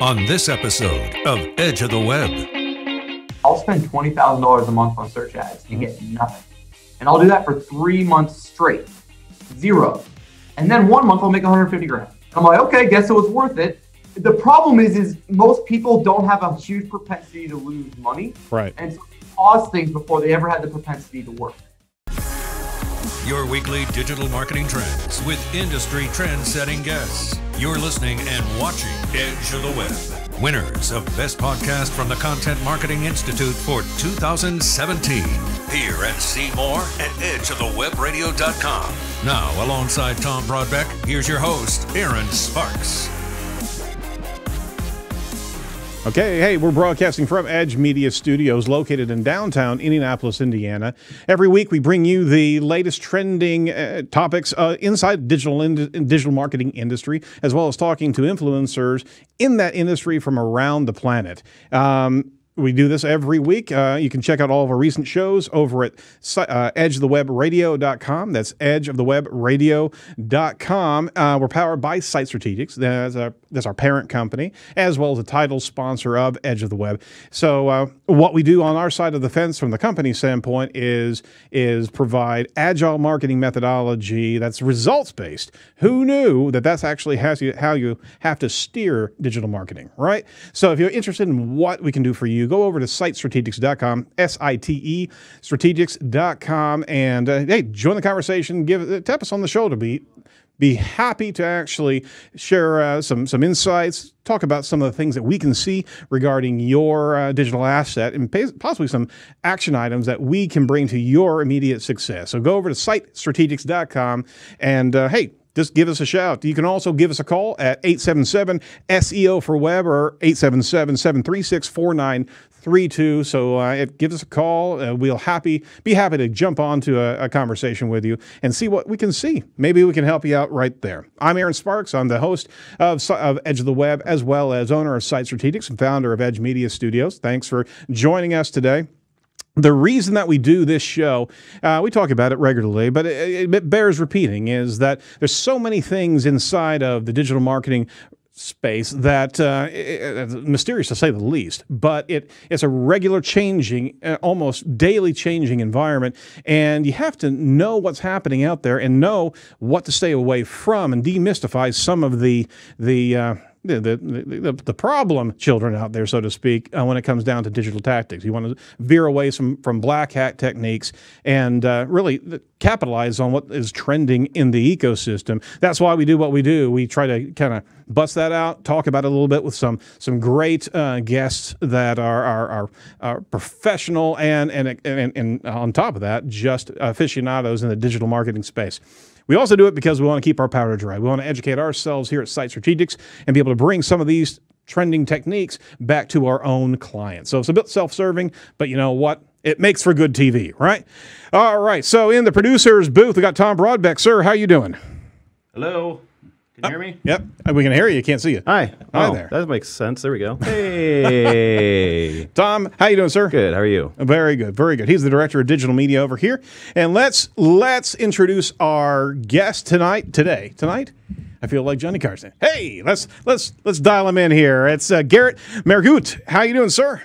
On this episode of Edge of the Web. I'll spend $20,000 a month on search ads and get nothing. And I'll do that for 3 months straight. Zero. And then 1 month I'll make 150 grand. I'm like, okay, guess it was worth it. The problem is most people don't have a huge propensity to lose money. Right. And so they pause things before they ever had the propensity to work. Your weekly digital marketing trends with industry trend-setting guests. You're listening and watching Edge of the Web. Winners of Best Podcast from the Content Marketing Institute for 2017. Hear and see more at edgeofthewebradio.com. Now, alongside Tom Broadbeck, here's your host, Aaron Sparks. Okay, hey, we're broadcasting from Edge Media Studios located in downtown Indianapolis, Indiana. Every week we bring you the latest trending topics inside digital marketing industry, as well as talking to influencers in that industry from around the planet. We do this every week. You can check out all of our recent shows over at edgeofthewebradio.com. That's edgeofthewebradio.com. We're powered by Site Strategics. That's our parent company, as well as the title sponsor of Edge of the Web. So what we do on our side of the fence from the company standpoint is provide agile marketing methodology that's results-based. Who knew that that's actually how you have to steer digital marketing, right? So if you're interested in what we can do for you, go over to sitestrategics.com, S-I-T-E, strategics.com, and hey, join the conversation. Tap us on the shoulder. Be happy to actually share some insights, talk about some of the things that we can see regarding your digital asset, and possibly some action items that we can bring to your immediate success. So go over to sitestrategics.com and hey, just give us a shout. You can also give us a call at 877-SEO for Web or 877-736-4932. So give us a call. We'll be happy to jump onto a conversation with you and see what we can see. Maybe we can help you out right there. I'm Aaron Sparks. I'm the host of Edge of the Web, as well as owner of Site Strategics and founder of Edge Media Studios. Thanks for joining us today. The reason that we do this show, we talk about it regularly, but it bears repeating, is that there's so many things inside of the digital marketing space that mysterious to say the least, but it's a regular changing, almost daily changing environment, and you have to know what's happening out there and know what to stay away from and demystify some of the problem children out there, so to speak, when it comes down to digital tactics. You want to veer away from black hat techniques and really capitalize on what is trending in the ecosystem. That's why we do what we do. We try to kind of bust that out, talk about it a little bit with some great guests that are professional and on top of that, just aficionados in the digital marketing space. We also do it because we want to keep our powder dry. We want to educate ourselves here at Site Strategics and be able to bring some of these trending techniques back to our own clients. So it's a bit self-serving, but you know what? It makes for good TV, right? All right. So in the producer's booth, we got Tom Broadbeck. Sir, how you doing? Hello. Can you hear me? Yep. We can hear you. Can't see you. Hi. Hi there. That makes sense. There we go. Hey. Tom, how you doing, sir? Good. How are you? Very good. Very good. He's the director of digital media over here. And let's introduce our guest tonight. Tonight? I feel like Johnny Carson. Hey, let's dial him in here. It's Garrett Mehrguth. How you doing, sir?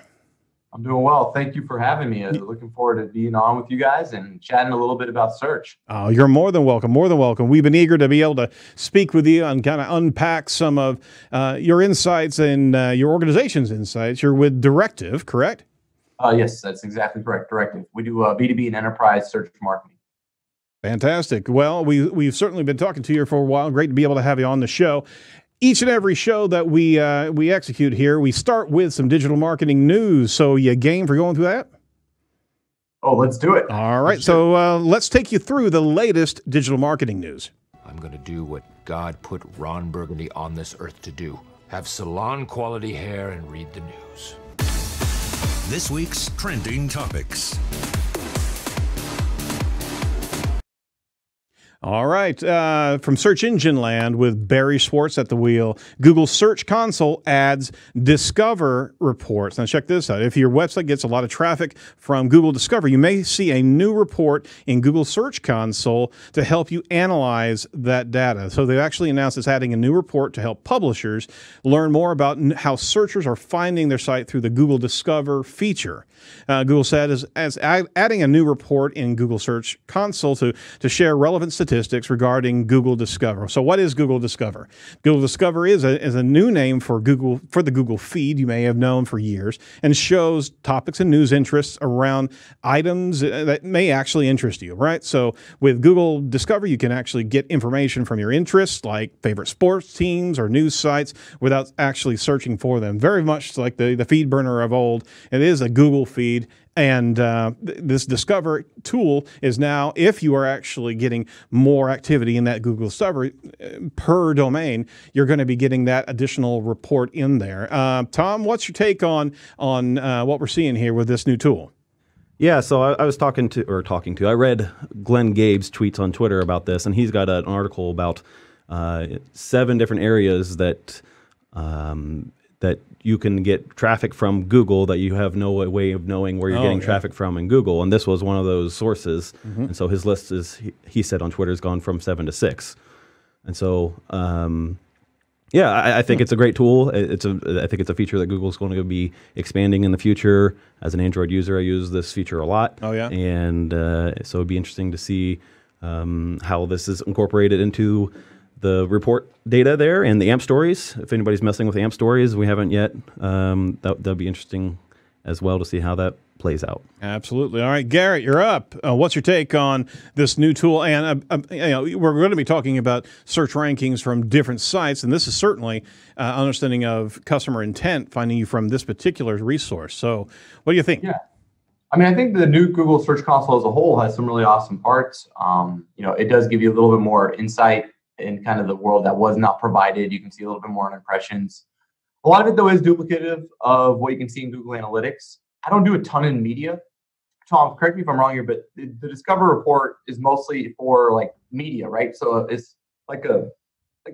I'm doing well. Thank you for having me. Looking forward to being on with you guys and chatting a little bit about search. Oh, you're more than welcome. More than welcome. We've been eager to be able to speak with you and kind of unpack some of your insights and your organization's insights. You're with Directive, correct? Yes, that's exactly correct. Directive. We do B2B and enterprise search marketing. Fantastic. Well, we've certainly been talking to you for a while. Great to be able to have you on the show. Each and every show that we execute here, we start with some digital marketing news. So you game for going through that? Oh, let's do it. All right. So let's take you through the latest digital marketing news. I'm going to do what God put Ron Burgundy on this earth to do. Have salon-quality hair and read the news. This week's trending topics. All right. From Search Engine Land with Barry Schwartz at the wheel, Google Search Console adds Discover reports. Now, check this out. If your website gets a lot of traffic from Google Discover, you may see a new report in Google Search Console to help you analyze that data. So they actually announced it's adding a new report to help publishers learn more about how searchers are finding their site through the Google Discover feature. Google said as adding a new report in Google Search Console to share relevant statistics regarding Google Discover. So what is Google Discover? Google Discover is a new name for the Google feed you may have known for years, and shows topics and news interests around items that may actually interest you, right? So with Google Discover, you can actually get information from your interests, like favorite sports teams or news sites, without actually searching for them. Very much like the feed burner of old. It is a Google feed. And this Discover tool is now, if you are actually getting more activity in that Google Discover per domain, you're going to be getting that additional report in there. Tom, what's your take on what we're seeing here with this new tool? Yeah, so I was I read Glenn Gabe's tweets on Twitter about this, and he's got an article about 7 different areas that you can get traffic from Google that you have no way of knowing where you're getting traffic from in Google. And this was one of those sources. Mm-hmm. And so his list is, he said on Twitter, has gone from 7 to 6. And so, I think it's a great tool. I think it's a feature that Google's going to be expanding in the future. As an Android user, I use this feature a lot. Oh, yeah. And so it'd be interesting to see how this is incorporated into the report data there and the AMP stories. If anybody's messing with AMP stories, we haven't yet. That'll be interesting as well to see how that plays out. Absolutely. All right, Garrett, you're up. What's your take on this new tool? And we're going to be talking about search rankings from different sites, and this is certainly understanding of customer intent, finding you from this particular resource. So, what do you think? Yeah. I mean, I think the new Google Search Console as a whole has some really awesome parts. It does give you a little bit more insight in kind of the world that was not provided. You can see a little bit more on impressions. A lot of it, though, is duplicative of what you can see in Google Analytics. I don't do a ton in media. Tom, correct me if I'm wrong here, but the Discover report is mostly for like media, right? So it's like a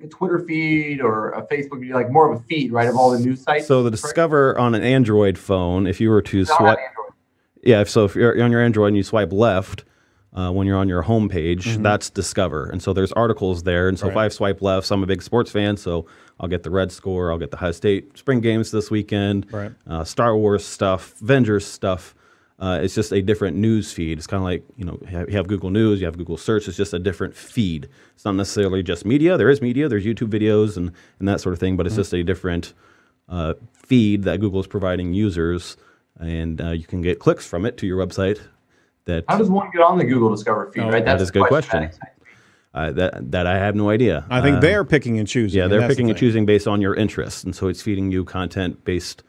Twitter feed or a Facebook feed, like more of a feed, right, of all the news sites. So the Discover on an Android phone, if you were to swipe, so if you're on your Android and you swipe left, when you're on your home page, mm-hmm. that's Discover. And so there's articles there. And so if I swipe left, so I'm a big sports fan, so I'll get the Red Score, I'll get the Ohio State spring games this weekend, Star Wars stuff, Avengers stuff. It's just a different news feed. It's kind of like, you have Google News, you have Google Search. It's just a different feed. It's not necessarily just media. There is media, there's YouTube videos and that sort of thing, but it's just a different feed that Google is providing users. And you can get clicks from it to your website. How does one get on the Google Discover feed, right? That's a good question. That I have no idea. I think they're picking and choosing. Yeah, they're picking and choosing based on your interests, and so it's feeding you content based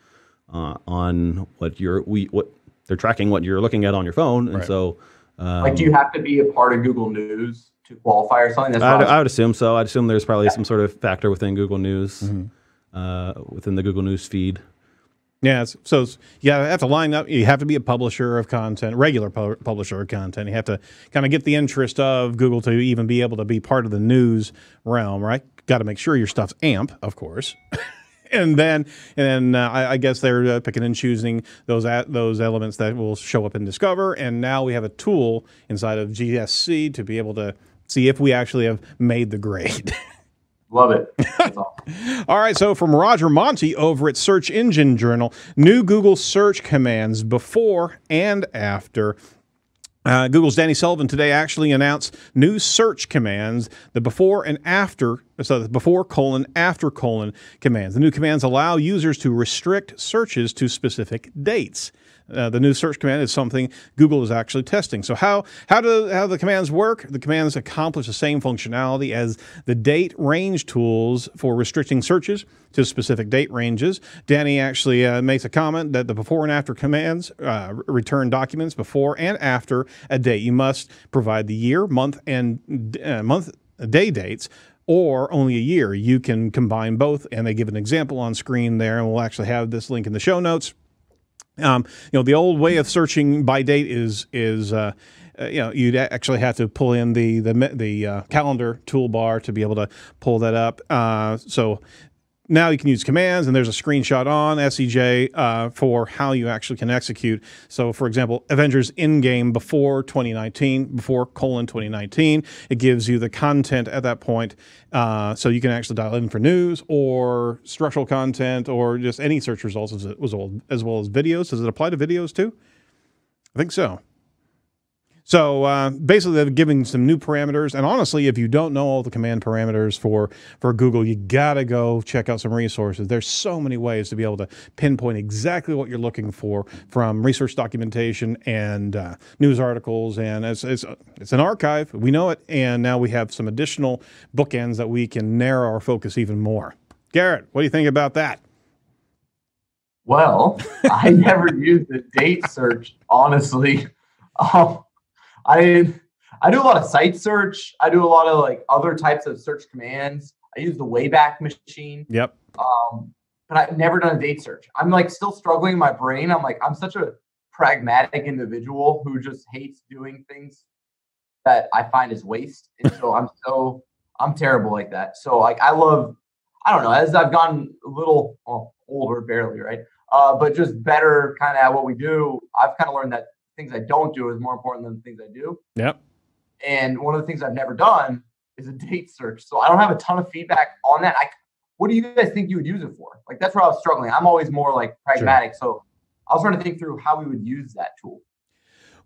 on what they're tracking, what you're looking at on your phone, and so. Do you have to be a part of Google News to qualify or something? I would assume so. I'd assume there's probably some sort of factor within Google News, within the Google News feed. Yeah, so you have to line up. You have to be a publisher of content, regular publisher of content. You have to kind of get the interest of Google to even be able to be part of the news realm, right? Got to make sure your stuff's AMP, of course. and then I guess they're picking and choosing those elements that will show up in Discover. And now we have a tool inside of GSC to be able to see if we actually have made the grade. Love it. That's awesome. All right, so from Roger Monti over at Search Engine Journal, new Google search commands before and after. Google's Danny Sullivan today actually announced new search commands, the before and after, so the before : after : commands. The new commands allow users to restrict searches to specific dates. The new search command is something Google is actually testing. So how do the commands work? The commands accomplish the same functionality as the date range tools for restricting searches to specific date ranges. Danny actually makes a comment that the before and after commands return documents before and after a date. You must provide the year, month, and day dates, or only a year. You can combine both, and they give an example on screen there, and we'll actually have this link in the show notes. The old way of searching by date is you'd actually have to pull in the calendar toolbar to be able to pull that up. So now you can use commands, and there's a screenshot on SEJ for how you actually can execute. So, for example, Avengers Endgame before 2019, it gives you the content at that point. So you can actually dial in for news or structural content or just any search results as well as videos. Does it apply to videos too? I think so. So basically, they're giving some new parameters. And honestly, if you don't know all the command parameters for Google, you got to go check out some resources. There's so many ways to be able to pinpoint exactly what you're looking for, from research documentation and news articles. And it's an archive. We know it. And now we have some additional bookends that we can narrow our focus even more. Garrett, what do you think about that? Well, I never used the date search, honestly. I do a lot of site search. I do a lot of like other types of search commands. I use the Wayback Machine. Yep. But I've never done a date search. I'm like still struggling in my brain. I'm such a pragmatic individual who just hates doing things that I find is waste. And so I'm terrible like that. So like I don't know, as I've gotten a little older, barely, right? But just better kind of at what we do, I've kind of learned that things I don't do is more important than the things I do. Yep. And one of the things I've never done is a date search. So I don't have a ton of feedback on that. What do you guys think you would use it for? Like, that's where I was struggling. I'm always more like pragmatic. Sure. So I was trying to think through how we would use that tool.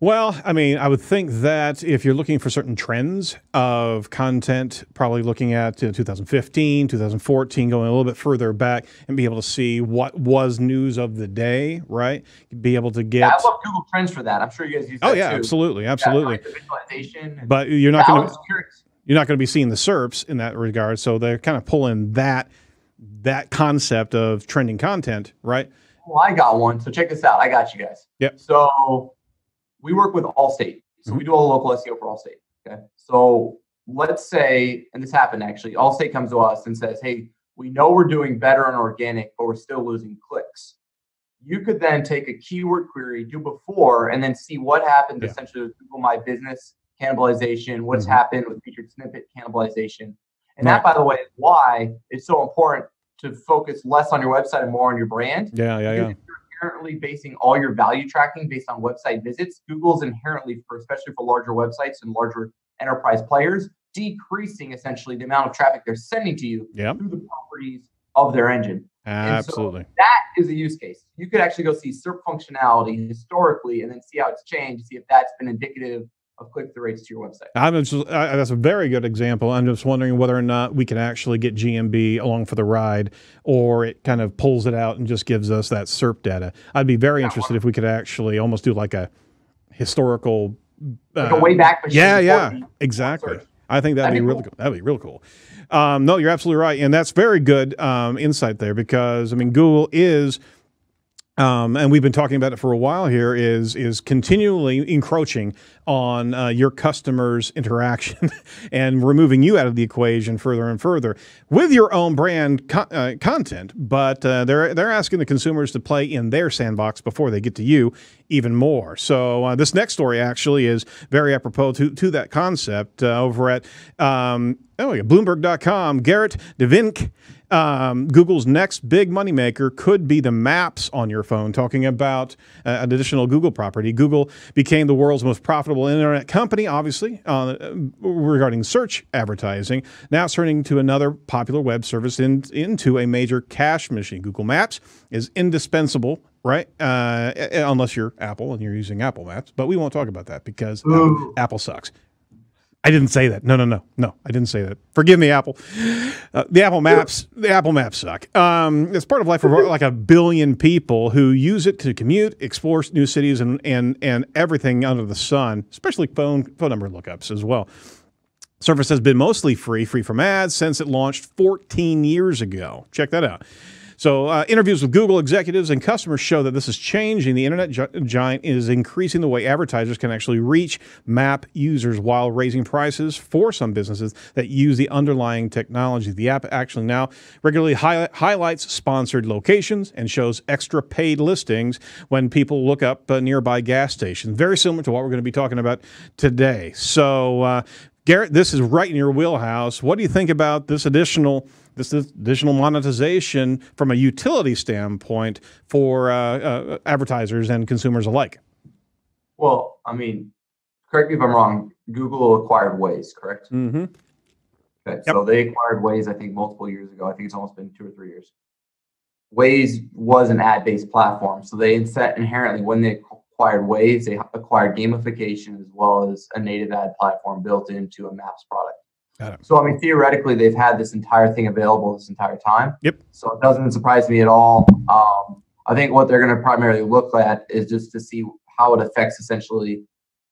Well, I mean, I would think that if you're looking for certain trends of content, probably looking at 2015, 2014, going a little bit further back and be able to see what was news of the day, right? Be able to get... Yeah, I love Google Trends for that. I'm sure you guys use that too. Oh, yeah, absolutely. Absolutely. Yeah, visualization. But you're not going to be seeing the SERPs in that regard. So they're kind of pulling that concept of trending content, right? Well, I got one. So check this out. I got you guys. Yep. So we work with Allstate. So we do all the local SEO for Allstate. Okay. So let's say, and this happened actually, Allstate comes to us and says, hey, we know we're doing better on organic, but we're still losing clicks. You could then take a keyword query, do before, and then see what happens essentially with Google My Business cannibalization, what's happened with featured snippet cannibalization. And that, by the way, is why it's so important to focus less on your website and more on your brand. Yeah. Inherently basing all your value tracking based on website visits, Google's inherently, especially for larger websites and larger enterprise players, decreasing essentially the amount of traffic they're sending to you through the properties of their engine. Absolutely. So that is a use case. You could actually go see SERP functionality historically and then see how it's changed, see if that's been indicative of click-through rates to your website. That's a very good example. I'm just wondering whether or not we can actually get GMB along for the ride, or it kind of pulls it out and just gives us that SERP data. I'd be very interested if we could actually almost do like a historical... like a Wayback Machine. Yeah, exactly. I think that'd be really cool. That'd be real cool. No, you're absolutely right. And that's very good insight there, because, I mean, Google is... and we've been talking about it for a while here, is continually encroaching on your customers' interaction and removing you out of the equation further and further with your own brand content. But they're asking the consumers to play in their sandbox before they get to you even more. So this next story actually is very apropos to that concept over at Bloomberg.com. Garrett Mehrguth, Google's next big moneymaker could be the maps on your phone, talking about an additional Google property. Google became the world's most profitable internet company, obviously, regarding search advertising. Now it's turning to another popular web service into a major cache machine. Google Maps is indispensable, right? Unless you're Apple and you're using Apple Maps. But we won't talk about that because Apple sucks. I didn't say that. No, I didn't say that. Forgive me, Apple. The Apple Maps suck. It's part of life for like 1 billion people who use it to commute, explore new cities, and everything under the sun, especially phone number lookups as well. Service has been mostly free from ads since it launched 14 years ago. Check that out. So interviews with Google executives and customers show that this is changing. The internet giant is increasing the way advertisers can actually reach map users while raising prices for some businesses that use the underlying technology. The app actually now regularly highlights sponsored locations and shows extra paid listings when people look up nearby gas stations. Very similar to what we're going to be talking about today. So, Garrett, this is right in your wheelhouse. What do you think about this additional monetization from a utility standpoint for advertisers and consumers alike? Well, I mean, correct me if I'm wrong. Google acquired Waze, correct? Mm-hmm. Okay, Yep. so they acquired Waze, I think, multiple years ago. I think it's almost been 2 or 3 years. Waze was an ad-based platform, so they inherently, when they acquired Waze, they acquired gamification as well as a native ad platform built into a Maps product. Got it. So, I mean, theoretically, they've had this entire thing available this entire time. Yep. So it doesn't surprise me at all. I think what they're going to primarily look at is just to see how it affects essentially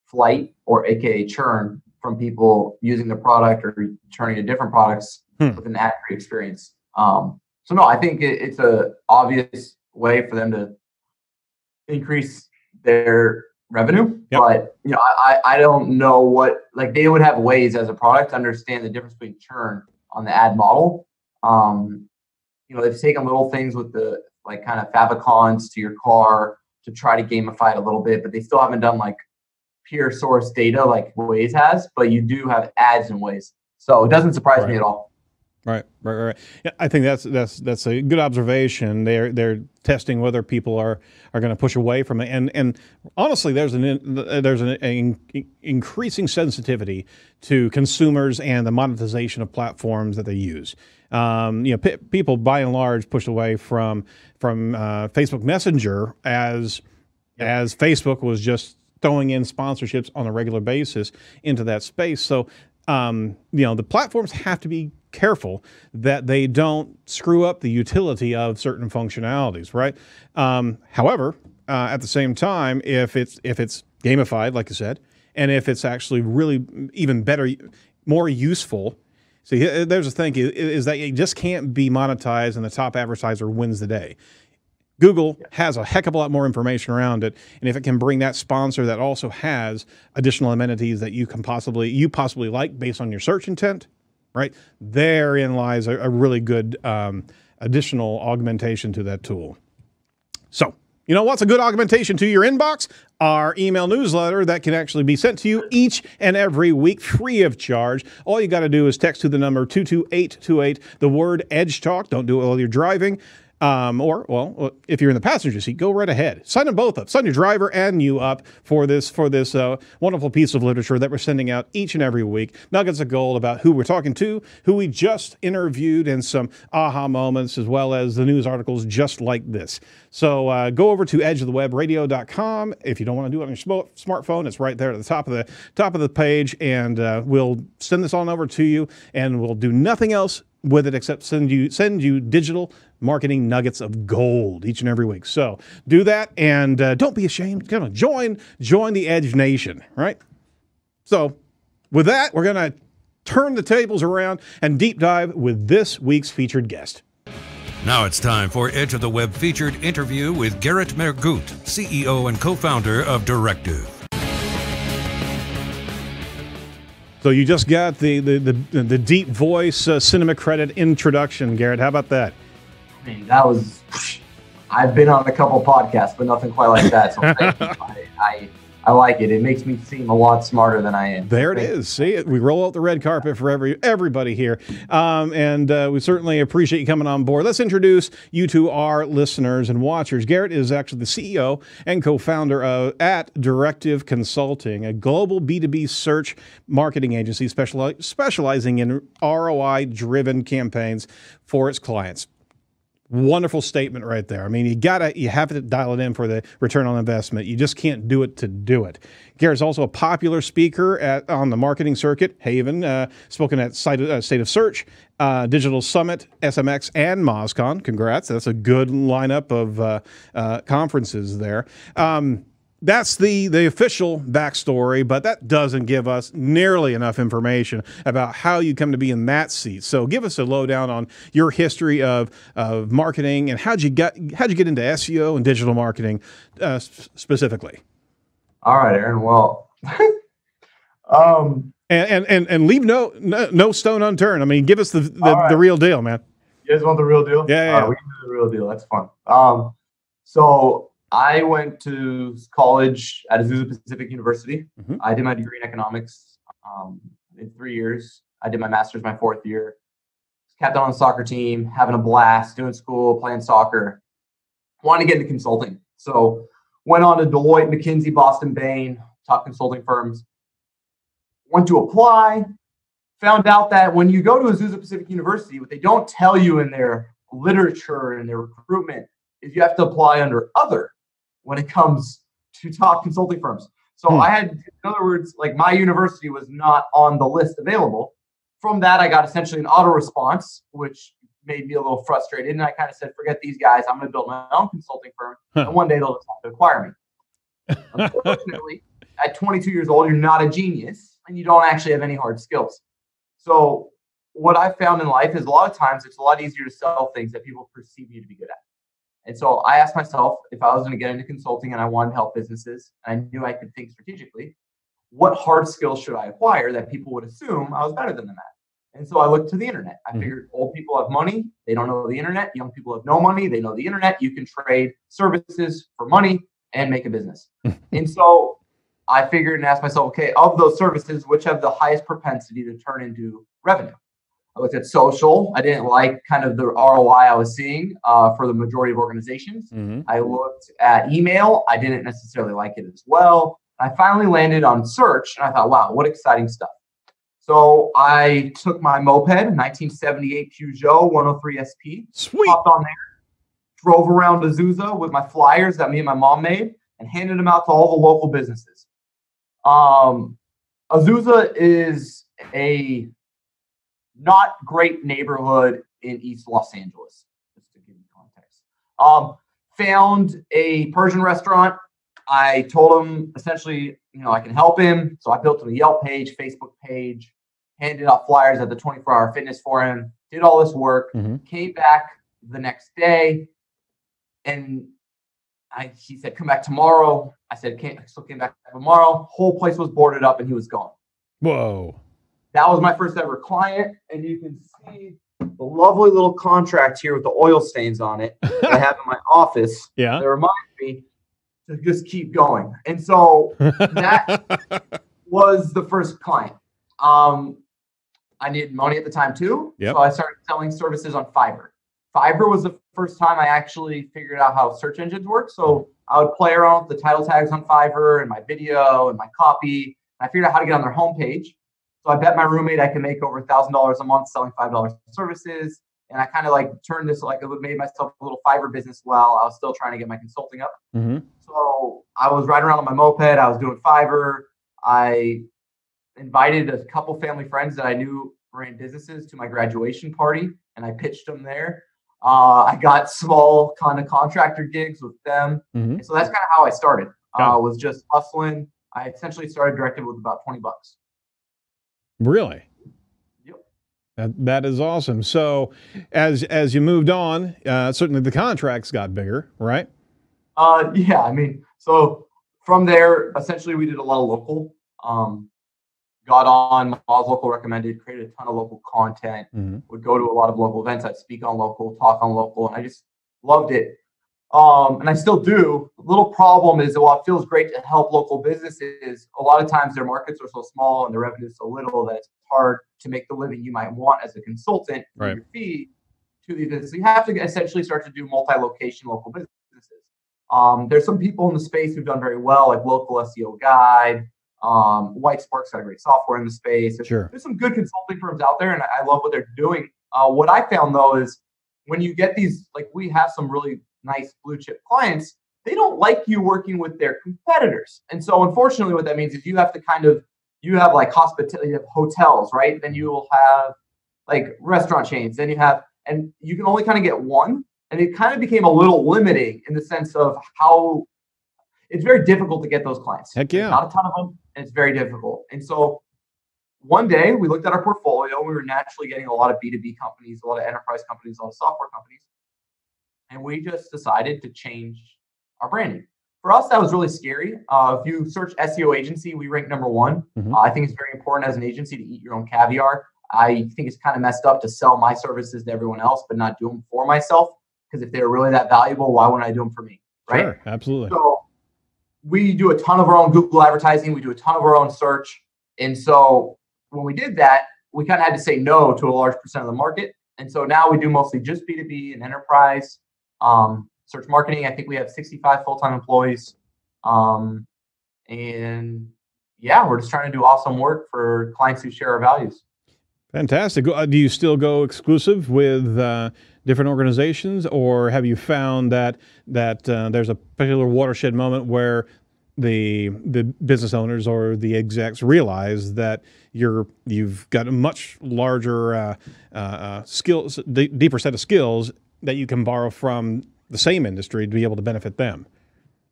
flight, or AKA churn, from people using the product or turning to different products with an ad-free experience. So no, I think it's a obvious way for them to increase their revenue. Yep. But I don't know what, like, they would have ways as a product to understand the difference between churn on the ad model. They've taken little things with the like kind of favicons to your car to try to gamify it a little bit, but they still haven't done like pure source data like Waze has. But you do have ads in Waze, so it doesn't surprise me at all. Right. Yeah, I think that's a good observation. They're testing whether people are going to push away from it, and honestly, there's an increasing sensitivity to consumers and the monetization of platforms that they use. People by and large pushed away from Facebook Messenger as Facebook was just throwing in sponsorships on a regular basis into that space. So the platforms have to be careful that they don't screw up the utility of certain functionalities, right? However, at the same time, if it's gamified, like you said, and if it's actually really even better, more useful. See, there's a thing is that it just can't be monetized and the top advertiser wins the day. Google has a heck of a lot more information around it, and if it can bring that sponsor that also has additional amenities that you possibly like based on your search intent, right? Therein lies a really good additional augmentation to that tool. So, you know what's a good augmentation to your inbox? Our email newsletter that can actually be sent to you each and every week free of charge. All you got to do is text to the number 22828 the word Edge Talk. Don't do it while you're driving. Or if you're in the passenger seat, go right ahead. Sign them both up. Sign your driver and you up for this wonderful piece of literature that we're sending out each and every week. Nuggets of gold about who we're talking to, who we just interviewed, and some aha moments, as well as the news articles just like this. So go over to edgeofthewebradio.com. If you don't want to do it on your smartphone, it's right there at the top of the page, and we'll send this on over to you, and we'll do nothing else with it except send you digital marketing nuggets of gold each and every week. So do that, and don't be ashamed. Kind of join the Edge Nation, right? So with that, we're going to turn the tables around and deep dive with this week's featured guest. Now it's time for Edge of the Web featured interview with Garrett Mehrguth, CEO and co-founder of Directive. So you just got the deep voice cinema credit introduction, Garrett. How about that? I mean, I've been on a couple podcasts, but nothing quite like that. So thank you. I like it. It makes me seem a lot smarter than I am. There it is. See, we roll out the red carpet for everybody here. And we certainly appreciate you coming on board. Let's introduce you to our listeners and watchers. Garrett is actually the CEO and co-founder at Directive Consulting, a global B2B search marketing agency specializing in ROI-driven campaigns for its clients. Wonderful statement right there. I mean, you have to dial it in for the return on investment. You just can't do it to do it. Garrett's also a popular speaker on the marketing circuit, Haven, spoken at State of Search, Digital Summit, SMX, and MozCon. Congrats. That's a good lineup of conferences there. that's the official backstory, but that doesn't give us nearly enough information about how you come to be in that seat. So give us a lowdown on your history of marketing and how'd you get into SEO and digital marketing specifically. All right, Aaron. Well, and leave no stone unturned. I mean, give us the real deal, man. You guys want the real deal? Yeah. We can do the real deal. That's fun. So I went to college at Azusa Pacific University. Mm-hmm. I did my degree in economics in 3 years. I did my master's my 4th year. Captain on the soccer team, having a blast, doing school, playing soccer. Wanted to get into consulting. So went on to Deloitte, McKinsey, Boston Bain, top consulting firms. Went to apply. Found out that when you go to Azusa Pacific University, what they don't tell you in their literature and their recruitment is you have to apply under other when it comes to top consulting firms. So I had, in other words, like my university was not on the list available. From that, I got essentially an auto response, which made me a little frustrated. And I kind of said, forget these guys. I'm going to build my own consulting firm. And one day they'll just have to acquire me. Unfortunately, at 22 years old, you're not a genius and you don't actually have any hard skills. So what I found in life is a lot of times it's a lot easier to sell things that people perceive you to be good at. And so I asked myself, if I was going to get into consulting and I wanted to help businesses, and I knew I could think strategically, what hard skills should I acquire that people would assume I was better than them at? And so I looked to the internet. I figured old people have money. They don't know the internet. Young people have no money. They know the internet. You can trade services for money and make a business. And so I figured and asked myself, okay, of those services, which have the highest propensity to turn into revenue? I looked at social. I didn't like kind of the ROI I was seeing for the majority of organizations. I looked at email. I didn't necessarily like it as well. I finally landed on search, and I thought, wow, what exciting stuff. So I took my moped, 1978 Peugeot 103 SP, Sweet. Hopped on there, drove around Azusa with my flyers that me and my mom made, and handed them out to all the local businesses. Azusa is a not great neighborhood in East Los Angeles, just to give you context. Found a Persian restaurant. I told him essentially, I can help him. So I built him a Yelp page, Facebook page, handed out flyers at the 24-hour fitness for him, did all this work, came back the next day, and he said, come back tomorrow. I said, I still came back tomorrow. Whole place was boarded up and he was gone. Whoa. That was my first ever client. And you can see the lovely little contract here with the oil stains on it that I have in my office. Yeah. That reminds me to just keep going. And so that was the first client. I needed money at the time too. Yep. So I started selling services on Fiverr. Fiverr was the first time I actually figured out how search engines work. So I would play around with the title tags on Fiverr and my video and my copy. I figured out how to get on their homepage. So I bet my roommate I can make over $1,000 a month selling $5 services. And I kind of turned this, I made myself a little Fiverr business while I was still trying to get my consulting up. So I was riding around on my moped. I was doing Fiverr. I invited a couple family friends that I knew ran businesses to my graduation party, and I pitched them there. I got small kind of contractor gigs with them. So that's kind of how I started. Was just hustling. I essentially started Directive with about $20. Really? Yep. That is awesome. So as you moved on, certainly the contracts got bigger, right? Yeah. So from there, essentially we did a lot of local. Got on Moz Local Recommended, created a ton of local content, would go to a lot of local events. I'd speak on local, talk on local, and I just loved it. And I still do. The little problem is, while it feels great to help local businesses, a lot of times their markets are so small and their revenue is so little that it's hard to make the living you might want as a consultant for your fee to these businesses. You have to essentially start to do multi-location local businesses. There's some people in the space who've done very well, like Local SEO Guide. White Spark's got a great software in the space. There's some good consulting firms out there, and I love what they're doing. What I found, though, is when you get these, we have some really nice blue chip clients, they don't like you working with their competitors. And so unfortunately what that means is you have to you have hospitality, you have hotels, right? Then you will have restaurant chains, then and you can only kind of get one. And it kind of became a little limiting in the sense of how it's very difficult to get those clients. Heck yeah. There's not a ton of them, and it's very difficult. And so one day we looked at our portfolio. We were naturally getting a lot of B2B companies, a lot of enterprise companies, a lot of software companies. And we just decided to change our branding. For us, that was really scary. If you search SEO agency, we rank number one. I think it's very important as an agency to eat your own caviar. I think it's kind of messed up to sell my services to everyone else, but not do them for myself. Because if they're really that valuable, why wouldn't I do them for me? Right? Sure, absolutely. So we do a ton of our own Google advertising. We do a ton of our own search. And so when we did that, we kind of had to say no to a large percent of the market. And so now we do mostly just B2B and enterprise search marketing. I think we have 65 full-time employees. And yeah, we're just trying to do awesome work for clients who share our values. Fantastic. Do you still go exclusive with different organizations, or have you found that there's a particular watershed moment where the business owners or the execs realize that you've got a much larger skills, deeper set of skills that you can borrow from the same industry to be able to benefit them?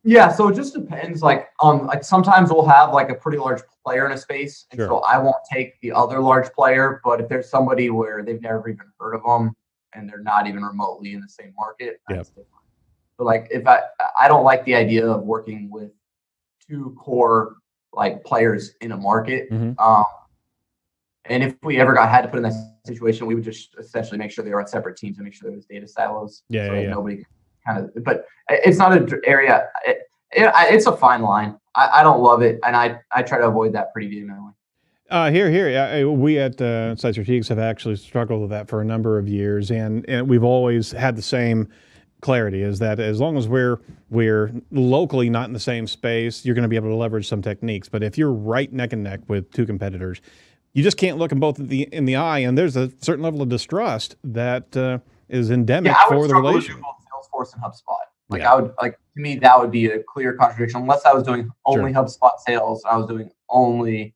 Yeah, so it just depends. Like sometimes we'll have like a pretty large player in a space, and so I won't take the other large player. But if there's somebody where they've never even heard of them and they're not even remotely in the same market, that's different. So like if I don't like the idea of working with two core like players in a market. And if we ever had to put in that situation, we would just essentially make sure they were on separate teams and make sure there was data silos. Nobody kind of, but it's not an area. It's a fine line. I don't love it, and I try to avoid that pretty vehemently. We at Site Strategics have actually struggled with that for a number of years, and we've always had the same clarity: is that as long as we're locally not in the same space, you're going to be able to leverage some techniques. But if you're right neck and neck with two competitors, you just can't look them both in the eye, and there's a certain level of distrust that is endemic for the relation. Salesforce and HubSpot. I would to me that would be a clear contradiction unless I was doing only HubSpot sales. I was doing only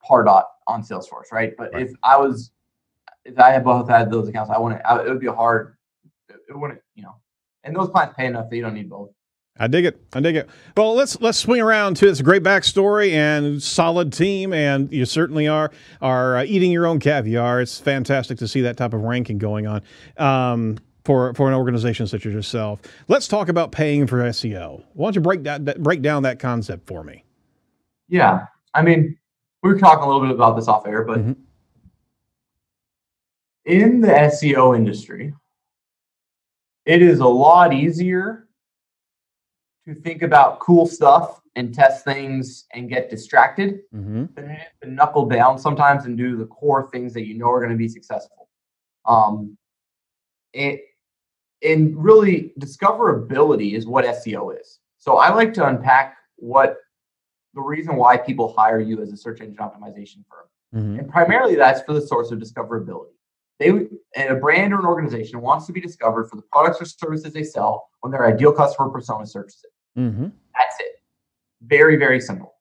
Pardot on Salesforce, right? But if I had both had those accounts, it would be hard. It wouldn't, and those clients pay enough that you don't need both. I dig it. Well, let's swing around to it's a great backstory and solid team, and you certainly are eating your own caviar. It's fantastic to see that type of ranking going on for an organization such as yourself. Let's talk about paying for SEO. Why don't you break down that concept for me? Yeah, I mean, we were talking a little bit about this off air, but in the SEO industry, it is a lot easier to think about cool stuff and test things and get distracted than it is to knuckle down sometimes and do the core things that you know are going to be successful. And really, discoverability is what SEO is. So I like to unpack what the reason why people hire you as a search engine optimization firm. And primarily that's for the source of discoverability. A brand or an organization wants to be discovered for the products or services they sell when their ideal customer persona searches it. That's it. Very, very simple.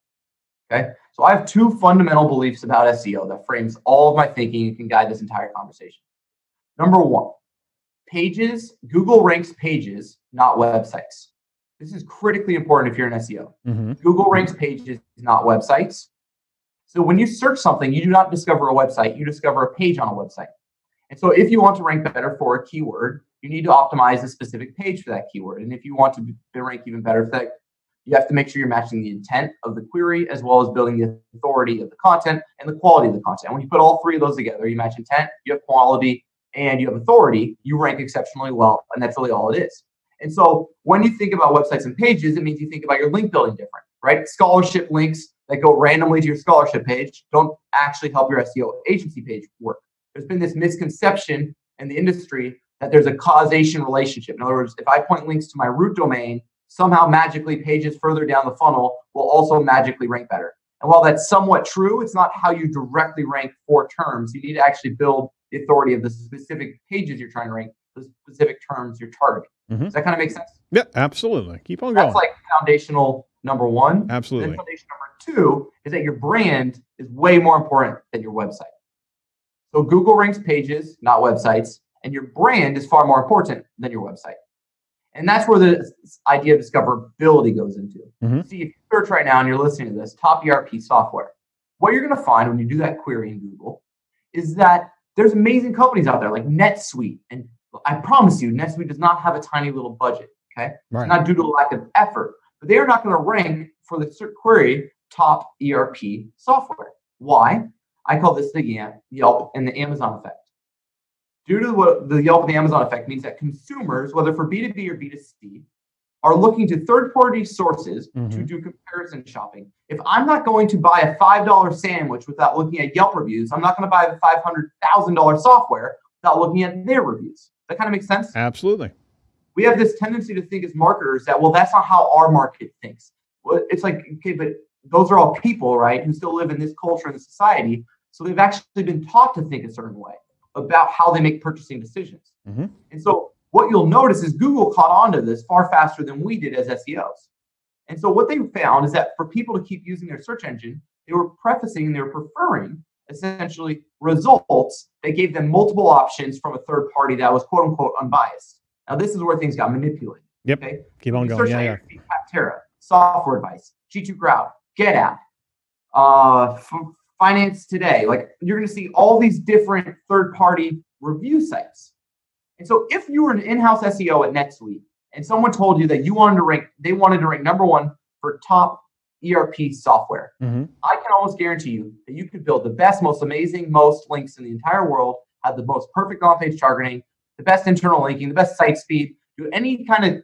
Okay. So I have two fundamental beliefs about SEO that frames all of my thinking and can guide this entire conversation. Number one, Google ranks pages, not websites. This is critically important if you're in SEO. Google ranks pages, not websites. So when you search something, you do not discover a website, you discover a page on a website. And so if you want to rank better for a keyword, you need to optimize a specific page for that keyword. And if you want to rank even better for that, you have to make sure you're matching the intent of the query as well as building the authority of the content and the quality of the content. When you put all three of those together, you match intent, you have quality, and you have authority, you rank exceptionally well. And that's really all it is. And so when you think about websites and pages, it means you think about your link building different, right? Scholarship links that go randomly to your scholarship page don't actually help your SEO agency page work. There's been this misconception in the industry that there's a causation relationship. In other words, if I point links to my root domain, somehow magically pages further down the funnel will also magically rank better. And while that's somewhat true, it's not how you directly rank for terms. You need to actually build the authority of the specific pages you're trying to rank, the specific terms you're targeting. Does that kind of make sense? Yeah, absolutely. Keep on going. That's like foundational number one. Absolutely. And foundation number two is that your brand is way more important than your website. So Google ranks pages, not websites, and your brand is far more important than your website. And that's where the idea of discoverability goes into. See, if you search right now and you're listening to this, top ERP software, what you're going to find when you do that query in Google is that there's amazing companies out there like NetSuite. And I promise you, NetSuite does not have a tiny little budget. Okay. Right. It's not due to a lack of effort, but they are not going to rank for the query top ERP software. Why? I call this the Yelp and the Amazon effect. Due to what the Yelp and the Amazon effect means that consumers, whether for B2B or B2C, are looking to third-party sources to do comparison shopping. If I'm not going to buy a $5 sandwich without looking at Yelp reviews, I'm not going to buy the $500,000 software without looking at their reviews. That kind of makes sense? Absolutely. We have this tendency to think as marketers that, well, that's not how our market thinks. Well, it's like, okay, but those are all people, right, who still live in this culture and society. So they've actually been taught to think a certain way about how they make purchasing decisions. And so what you'll notice is Google caught on to this far faster than we did as SEOs. And so what they found is that for people to keep using their search engine, they were preferring essentially results that gave them multiple options from a third party that was quote unquote unbiased. Now this is where things got manipulated. Yep. Okay? Keep on going. Yeah. Capterra, Software Advice, G2 Crowd, GetApp, Finance Today. Like you're going to see all these different third-party review sites. And so if you were an in-house SEO at NetSuite and someone told you that they wanted to rank number one for top ERP software, I can almost guarantee you that you could build the best, most amazing, most links in the entire world, have the most perfect on-page targeting, the best internal linking, the best site speed, do any kind of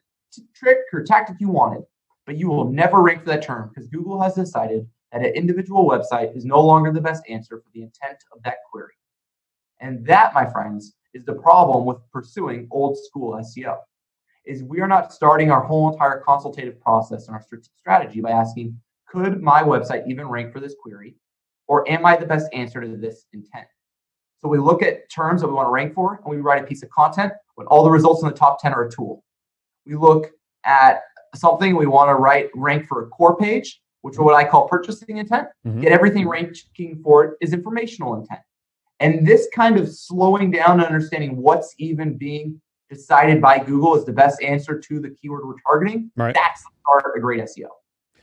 trick or tactic you wanted, but you will never rank for that term because Google has decided that an individual website is no longer the best answer for the intent of that query. And that, my friends, is the problem with pursuing old school SEO, is we are not starting our whole entire consultative process and our strategy by asking, could my website even rank for this query? Or am I the best answer to this intent? So we look at terms that we want to rank for, and we write a piece of content when all the results in the top 10 are a tool. We look at something we want to rank for a core page, which is what I call purchasing intent. Get everything ranking for it is informational intent. And this kind of slowing down and understanding what's even being decided by Google is the best answer to the keyword we're targeting. Right. That's the start of great SEO.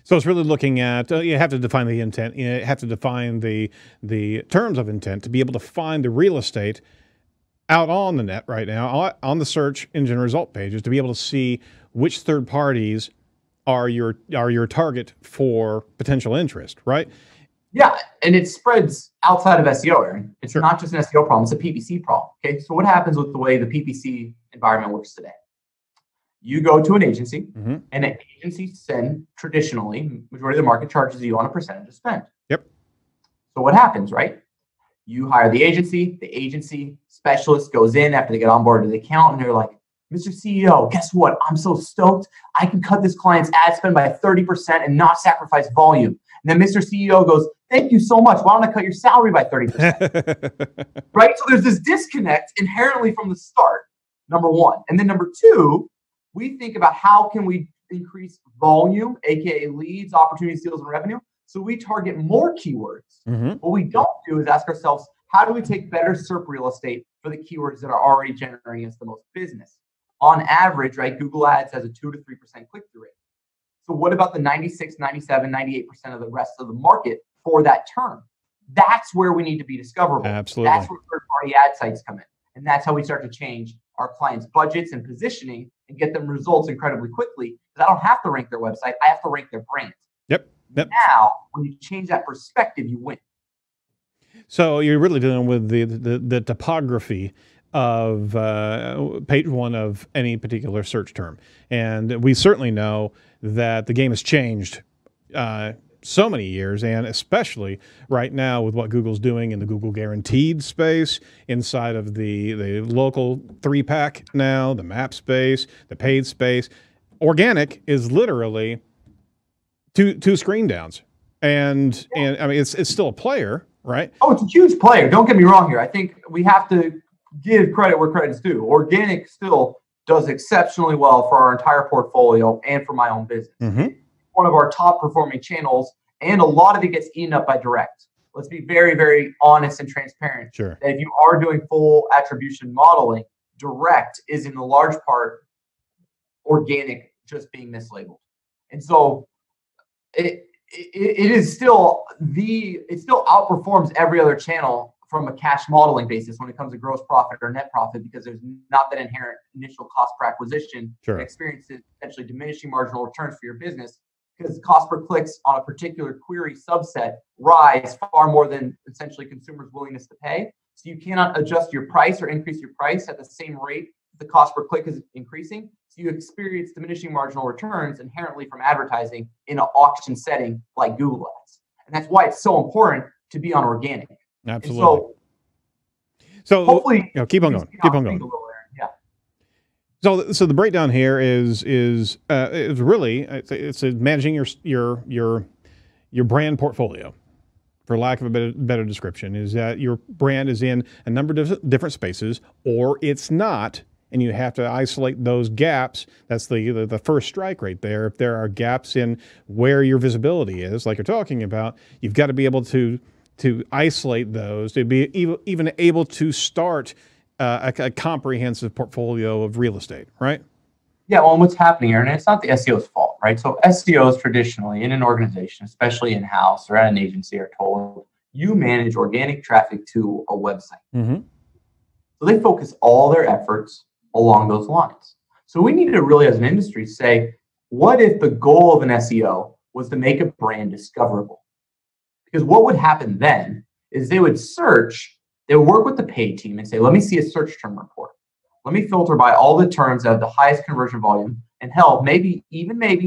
So it's really looking at, you have to define the intent, you have to define the terms of intent to be able to find the real estate out on the net right now, on the search engine result pages, to be able to see which third parties are your target for potential interest, right? Yeah, and it spreads outside of SEO, Aaron. It's not just an SEO problem, it's a PPC problem. Okay, so what happens with the way the PPC environment works today? You go to an agency, and an agency traditionally, majority of the market charges you on a percentage of spend. Yep. So what happens, right? You hire the agency specialist goes in after they get on board to the account, and they're like, Mr. CEO, guess what? I'm so stoked. I can cut this client's ad spend by 30% and not sacrifice volume. And then Mr. CEO goes, thank you so much. Why don't I cut your salary by 30%? Right? So there's this disconnect inherently from the start, number one. And then number two, we think about how can we increase volume, AKA leads, opportunities, deals, and revenue. So we target more keywords. What we don't do is ask ourselves, how do we take better SERP real estate for the keywords that are already generating us the most business? On average, right, Google Ads has a 2 to 3% click-through rate. So what about the 96, 97, 98% of the rest of the market for that term? That's where we need to be discoverable. Absolutely. That's where third-party ad sites come in. And that's how we start to change our clients' budgets and positioning and get them results incredibly quickly. Because I don't have to rank their website. I have to rank their brand. Yep. Now, when you change that perspective, you win. So you're really dealing with the topography of page one of any particular search term. And we certainly know that the game has changed so many years, and especially right now with what Google's doing in the Google Guaranteed space, inside of the local 3-pack now, the map space, the paid space. Organic is literally two screen downs. And I mean, it's still a player, right? Oh, it's a huge player. Don't get me wrong here. I think we have to give credit where credit's due. Organic still does exceptionally well for our entire portfolio and for my own business. One of our top performing channels, and a lot of it gets eaten up by direct. Let's be very, very honest and transparent. Sure. That if you are doing full attribution modeling, direct is in the large part organic just being mislabeled. And so it is still it still outperforms every other channel from a cash modeling basis when it comes to gross profit or net profit, because there's not that inherent initial cost per acquisition. Sure. And experiences essentially diminishing marginal returns for your business, because cost per clicks on a particular query subset rise far more than essentially consumers' willingness to pay. So you cannot adjust your price or increase your price at the same rate the cost per click is increasing. So you experience diminishing marginal returns inherently from advertising in an auction setting like Google Ads. And that's why it's so important to be on organic. Absolutely. So hopefully, keep on going. Keep on going. Yeah. So the breakdown here is really it's managing your brand portfolio, for lack of a better description, is that your brand is in a number of different spaces, or it's not, and you have to isolate those gaps. That's the first strike right there. If there are gaps in where your visibility is, like you're talking about, you've got to be able to isolate those, to be even able to start a comprehensive portfolio of real estate, right? Yeah, well, what's happening here, and it's not the SEO's fault, right? So SEOs traditionally in an organization, especially in-house or at an agency, are told, you manage organic traffic to a website. Mm-hmm. So they focus all their efforts along those lines. So we need to really, as an industry, say, what if the goal of an SEO was to make a brand discoverable? Because what would happen then is they would work with the paid team and say, let me see a search term report. Let me filter by all the terms that have the highest conversion volume. And hell, maybe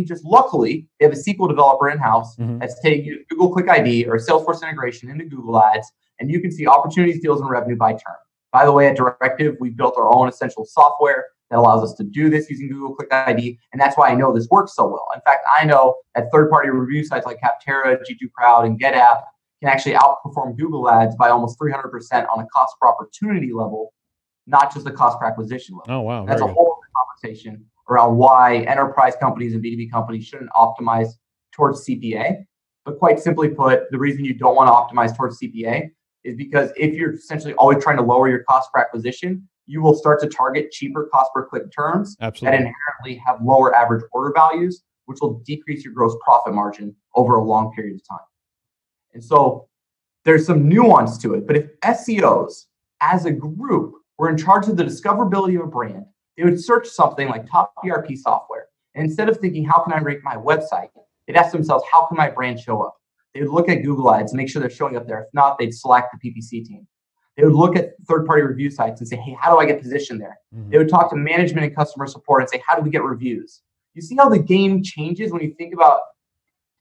just luckily, they have a SQL developer in-house that's taking Google Click ID or Salesforce integration into Google Ads, and you can see opportunities, deals, and revenue by term. By the way, at Directive, we built our own essential software that allows us to do this using Google Click ID, and that's why I know this works so well. In fact, I know that third-party review sites like Capterra, G2 Crowd, and GetApp can actually outperform Google Ads by almost 300% on a cost per opportunity level, not just a cost per acquisition level. Oh, wow. That's a whole other conversation around why enterprise companies and B2B companies shouldn't optimize towards CPA. But quite simply put, the reason you don't want to optimize towards CPA is because if you're essentially always trying to lower your cost per acquisition, you will start to target cheaper cost per click terms Absolutely. that inherently have lower average order values, which will decrease your gross profit margin over a long period of time. And so there's some nuance to it. But if SEOs as a group were in charge of the discoverability of a brand, they would search something like top ERP software. And instead of thinking, how can I rank my website? They'd ask themselves, how can my brand show up? They would look at Google Ads and make sure they're showing up there. If not, they'd select the PPC team. They would look at third-party review sites and say, hey, how do I get positioned there? They would talk to management and customer support and say, how do we get reviews? You see how the game changes when you think about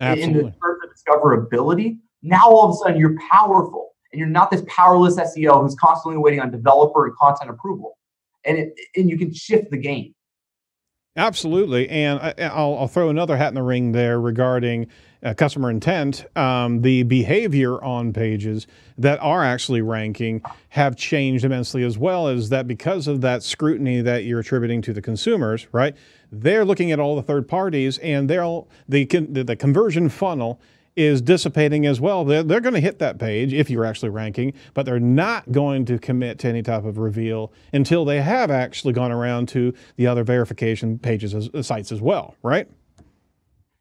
in the terms of discoverability? Now, all of a sudden, you're powerful, and you're not this powerless SEO who's constantly waiting on developer and content approval. And you can shift the game. Absolutely. And I'll throw another hat in the ring there regarding customer intent. The behavior on pages that are actually ranking have changed immensely, as well as that because of that scrutiny that you're attributing to the consumers, right? They're looking at all the third parties, and the conversion funnel is dissipating as well. They're going to hit that page if you're actually ranking, but they're not going to commit to any type of reveal until they have actually gone around to the other verification pages, sites as well, right?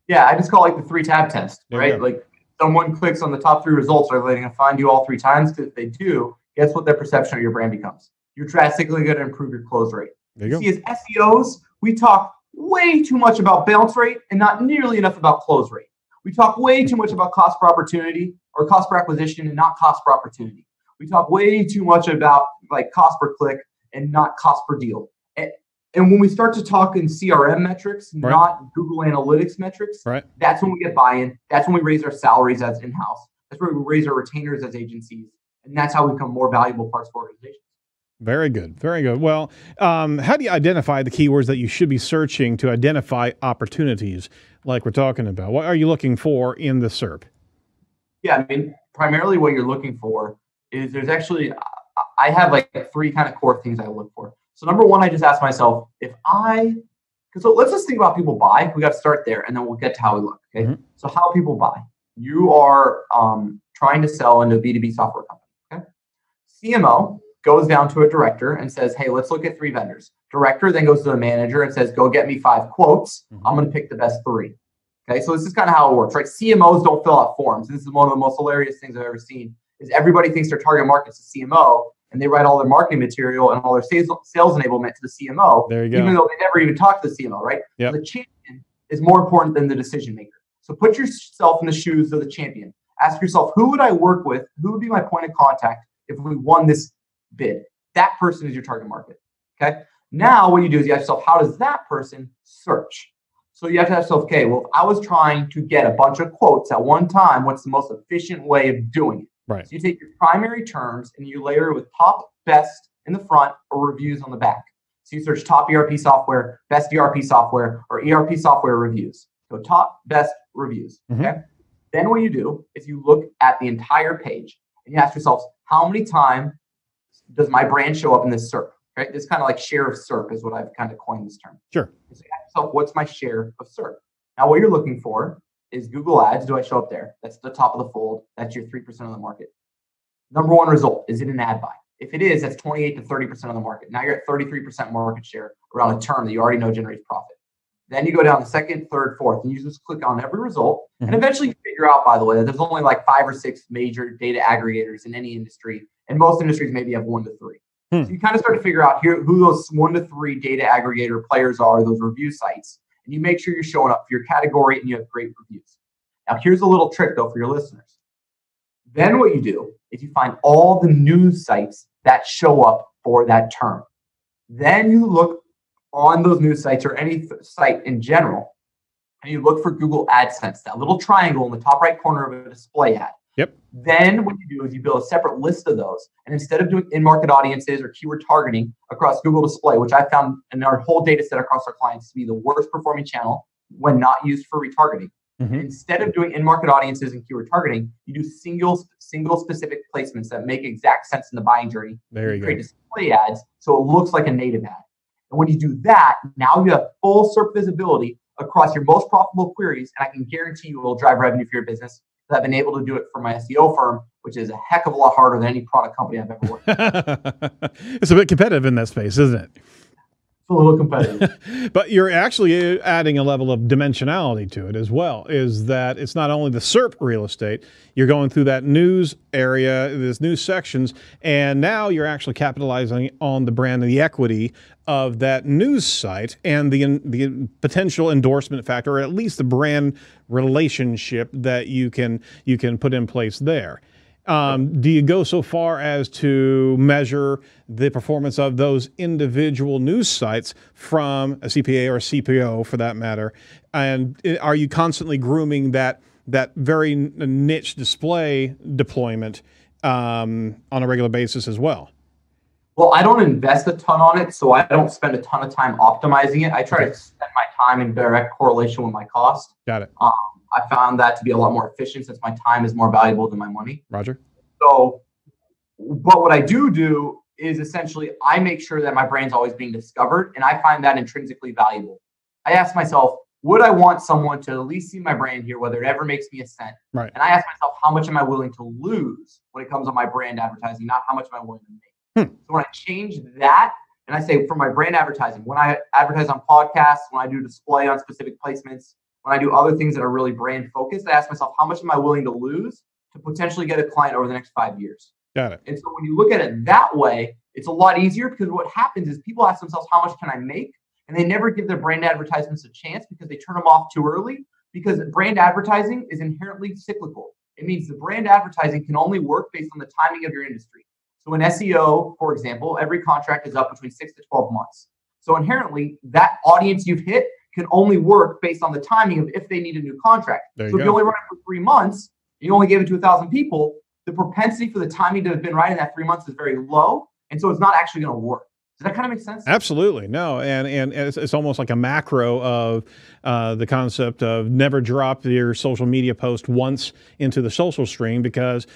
Yeah, I just call it like the 3-tab test, right? Like someone clicks on the top 3 results, are they going to find you all 3 times? Because if they do, guess what their perception of your brand becomes? You're drastically going to improve your close rate. See, as SEOs, we talk way too much about bounce rate and not nearly enough about close rate. We talk way too much about cost per opportunity or cost per acquisition and not cost per opportunity. We talk way too much about like cost per click and not cost per deal. And when we start to talk in CRM metrics, not Google Analytics metrics, that's when we get buy-in. That's when we raise our salaries as in-house. That's where we raise our retainers as agencies. And that's how we become more valuable parts of organizations. Very good. Very good. Well, how do you identify the keywords that you should be searching to identify opportunities like we're talking about? What are you looking for in the SERP? Yeah, I mean, primarily what you're looking for is there's actually, I have like 3 kind of core things I look for. So number 1, I just ask myself, so let's just think about people buy. We got to start there and then we'll get to how we look. Okay. So how people buy. You are trying to sell into a B2B software company. Okay. CMO goes down to a director and says, hey, let's look at 3 vendors. Director then goes to the manager and says, go get me 5 quotes. I'm going to pick the best 3. Okay, so this is kind of how it works, right? CMOs don't fill out forms. This is one of the most hilarious things I've ever seen, is everybody thinks their target market's a CMO, and they write all their marketing material and all their sales enablement to the CMO, There you go. even though they never even talk to the CMO, right? Yep. So the champion is more important than the decision maker. So put yourself in the shoes of the champion. Ask yourself, who would I work with? Who would be my point of contact if we won this bid? That person is your target market. Okay. Now what you do is you ask yourself, how does that person search? So you have to ask yourself, okay, well, if I was trying to get a bunch of quotes at one time, what's the most efficient way of doing it? Right. So you take your primary terms and you layer it with top, best in the front, or reviews on the back. So you search top ERP software, best ERP software, or ERP software reviews. So top, best, reviews. Okay. Then what you do is you look at the entire page and you ask yourself, how many times does my brand show up in this SERP? Right? This kind of like share of SERP is what I've kind of coined this term. Sure. So you ask yourself, what's my share of SERP? Now, what you're looking for is Google Ads. Do I show up there? That's the top of the fold. That's your 3% of the market. Number 1 result, is it an ad buy? If it is, that's 28 to 30% of the market. Now you're at 33% market share around a term that you already know generates profit. Then you go down to 2nd, 3rd, 4th, and you just click on every result. And eventually you figure out, by the way, that there's only like 5 or 6 major data aggregators in any industry. And most industries maybe have 1 to 3. So you kind of start to figure out here who those 1 to 3 data aggregator players are, those review sites. And you make sure you're showing up for your category and you have great reviews. Now, here's a little trick, though, for your listeners. Then what you do is you find all the news sites that show up for that term. Then you look on those news sites or any site in general, and you look for Google AdSense, that little triangle in the top right corner of a display ad. Yep. Then what you do is you build a separate list of those. And instead of doing in-market audiences or keyword targeting across Google Display, which I found in our whole data set across our clients to be the worst performing channel when not used for retargeting. Instead of doing in-market audiences and keyword targeting, you do single specific placements that make exact sense in the buying journey. There you create go. display ads so it looks like a native ad. And when you do that, now you have full SERP visibility across your most profitable queries, and I can guarantee you it will drive revenue for your business. I've been able to do it for my SEO firm, which is a heck of a lot harder than any product company I've ever worked with. It's a bit competitive in that space, isn't it? It's a little competitive. But you're actually adding a level of dimensionality to it as well, is that it's not only the SERP real estate, you're going through that news area, there's news sections, and now you're actually capitalizing on the brand and the equity of that news site and the potential endorsement factor, or at least the brand relationship that you can put in place there. Do you go so far as to measure the performance of those individual news sites from a CPA or a CPO for that matter? And are you constantly grooming that very niche display deployment on a regular basis as well? Well, I don't invest a ton on it, so I don't spend a ton of time optimizing it. I try to spend my time in direct correlation with my cost. Got it. I found that to be a lot more efficient since my time is more valuable than my money. Roger. So, but what I do is essentially I make sure that my brand's always being discovered, and I find that intrinsically valuable. I ask myself, would I want someone to at least see my brand here, whether it ever makes me a cent? Right. And I ask myself, how much am I willing to lose when it comes to my brand advertising, not how much am I willing to make? So when I change that, and I say for my brand advertising, when I advertise on podcasts, when I do display on specific placements, when I do other things that are really brand focused, I ask myself, how much am I willing to lose to potentially get a client over the next 5 years? Got it. And so when you look at it that way, it's a lot easier, because what happens is people ask themselves, how much can I make? And they never give their brand advertisements a chance because they turn them off too early, because brand advertising is inherently cyclical. It means the brand advertising can only work based on the timing of your industry. So in SEO, for example, every contract is up between 6 to 12 months. So inherently, that audience you've hit can only work based on the timing of if they need a new contract. So if you only run it for 3 months, you only gave it to 1,000 people, the propensity for the timing to have been right in that 3 months is very low. And so it's not actually going to work. Does that kind of make sense? Absolutely. No. And it's almost like a macro of the concept of never drop your social media post once into the social stream, because,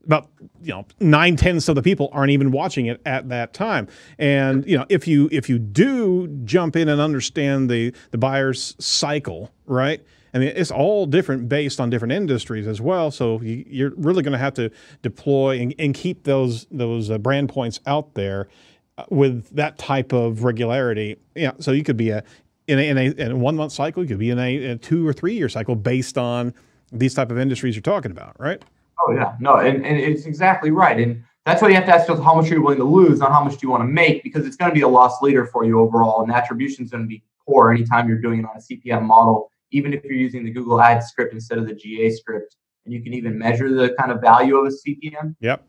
about 9/10 of the people aren't even watching it at that time. And if you do jump in and understand the buyer's cycle, right? I mean, it's all different based on different industries as well. So you're really going to have to deploy and keep those brand points out there with that type of regularity. Yeah. So you could be in a 1 month cycle, you could be in a 2 or 3 year cycle based on these type of industries you're talking about, right? Oh yeah, no, and it's exactly right. And that's why you have to ask yourself how much are you willing to lose, not how much do you want to make, because it's going to be a loss leader for you overall. And the attribution is going to be poor anytime you're doing it on a CPM model, even if you're using the Google Ads script instead of the GA script. And you can even measure the kind of value of a CPM. Yep.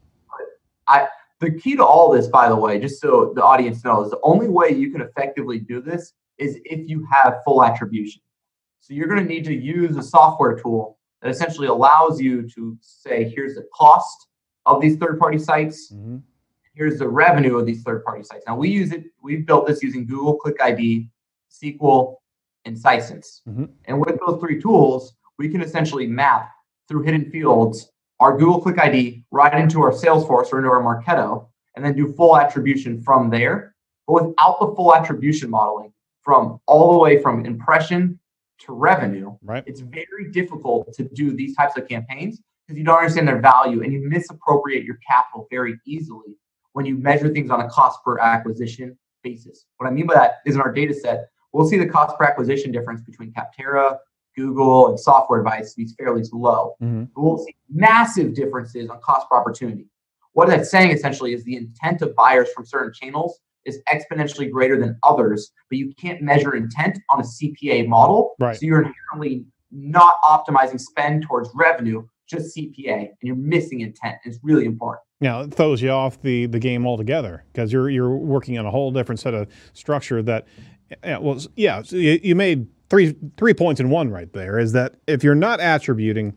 The key to all this, by the way, just so the audience knows, the only way you can effectively do this is if you have full attribution. So you're going to need to use a software tool that essentially allows you to say, here's the cost of these third-party sites. Mm-hmm. Here's the revenue of these third-party sites. Now we've built this using Google Click ID, SQL, and Sisense. Mm-hmm. And with those three tools, we can essentially map through hidden fields our Google Click ID right into our Salesforce or into our Marketo, and then do full attribution from there. But without the full attribution modeling, from all the way from impression to revenue, right, it's very difficult to do these types of campaigns because you don't understand their value and you misappropriate your capital very easily when you measure things on a cost per acquisition basis. What I mean by that is in our data set, we'll see the cost per acquisition difference between Capterra, Google, and software advice be fairly low. Mm-hmm. But we'll see massive differences on cost per opportunity. What that's saying essentially is the intent of buyers from certain channels is exponentially greater than others, but you can't measure intent on a CPA model. Right. So you're inherently not optimizing spend towards revenue, just CPA, and you're missing intent. It's really important. Now it throws you off the game altogether because you're working on a whole different set of structure that, you made three points in one right there. Is that if you're not attributing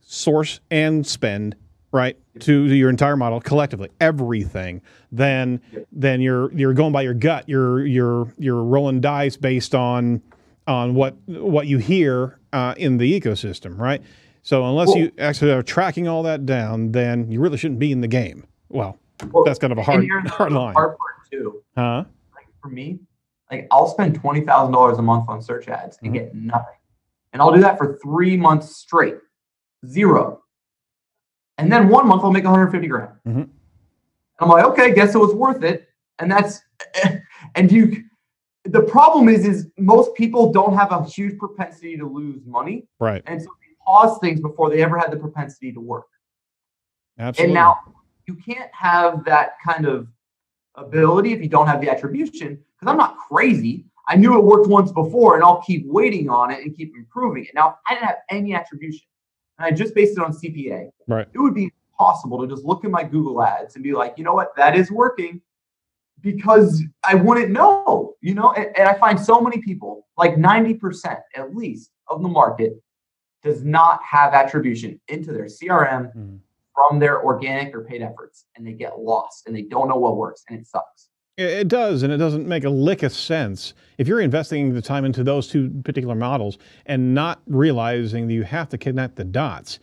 source and spend, right, to your entire model collectively, everything, then you're going by your gut. You're rolling dice based on what you hear in the ecosystem, right? So unless you actually are tracking all that down, then you really shouldn't be in the game. Well, that's kind of a hard line. Hard part too. Huh? Like for me, I'll spend $20,000 a month on search ads and get nothing, and I'll do that for 3 months straight, zero. And then 1 month I'll make 150 grand. Mm-hmm. I'm like, okay, guess it was worth it. And the problem is most people don't have a huge propensity to lose money. Right. And so they pause things before they ever had the propensity to work. Absolutely. And now you can't have that kind of ability if you don't have the attribution, because I'm not crazy. I knew it worked once before and I'll keep waiting on it and keep improving it. Now, I didn't have any attribution. And I just based it on CPA. Right. It would be impossible to just look at my Google ads and be like, you know what, that is working, because I wouldn't know, and I find so many people, like 90% at least of the market does not have attribution into their CRM from their organic or paid efforts, and they get lost and they don't know what works, and it sucks. It does, and it doesn't make a lick of sense if you're investing the time into those two particular models and not realizing that you have to connect the dots.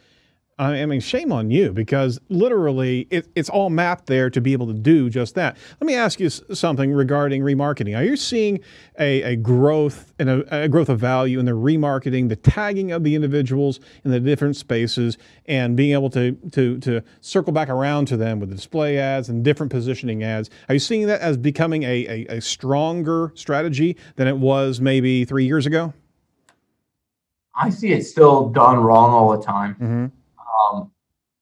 I mean, shame on you, because literally it's all mapped there to be able to do just that. Let me ask you something regarding remarketing. Are you seeing a growth and a growth of value in the remarketing, the tagging of the individuals in the different spaces, and being able to circle back around to them with the display ads and different positioning ads? Are you seeing that as becoming a stronger strategy than it was maybe 3 years ago? I see it still done wrong all the time. Mm-hmm.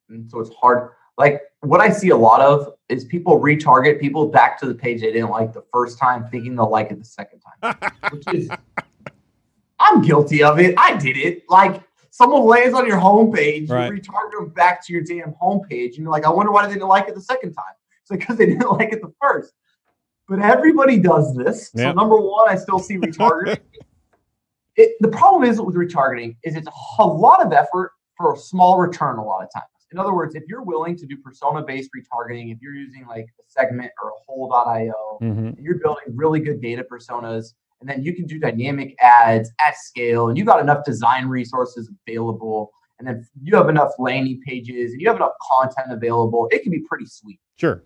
And so it's hard. Like what I see a lot of is people retarget people back to the page they didn't like the first time, thinking they'll like it the second time. Which is, I'm guilty of it. I did it. Like someone lands on your homepage, right, you retarget them back to your damn homepage, and you're like, I wonder why they didn't like it the second time. It's like because they didn't like it the first. But everybody does this. Yep. So number one, I still see retargeting. The problem is with retargeting is it's a lot of effort for a small return a lot of times. In other words, if you're willing to do persona-based retargeting, if you're using like a segment or a whole.io, and you're building really good data personas, and then you can do dynamic ads at scale, and you got enough design resources available, and then you have enough landing pages and you have enough content available, it can be pretty sweet. Sure.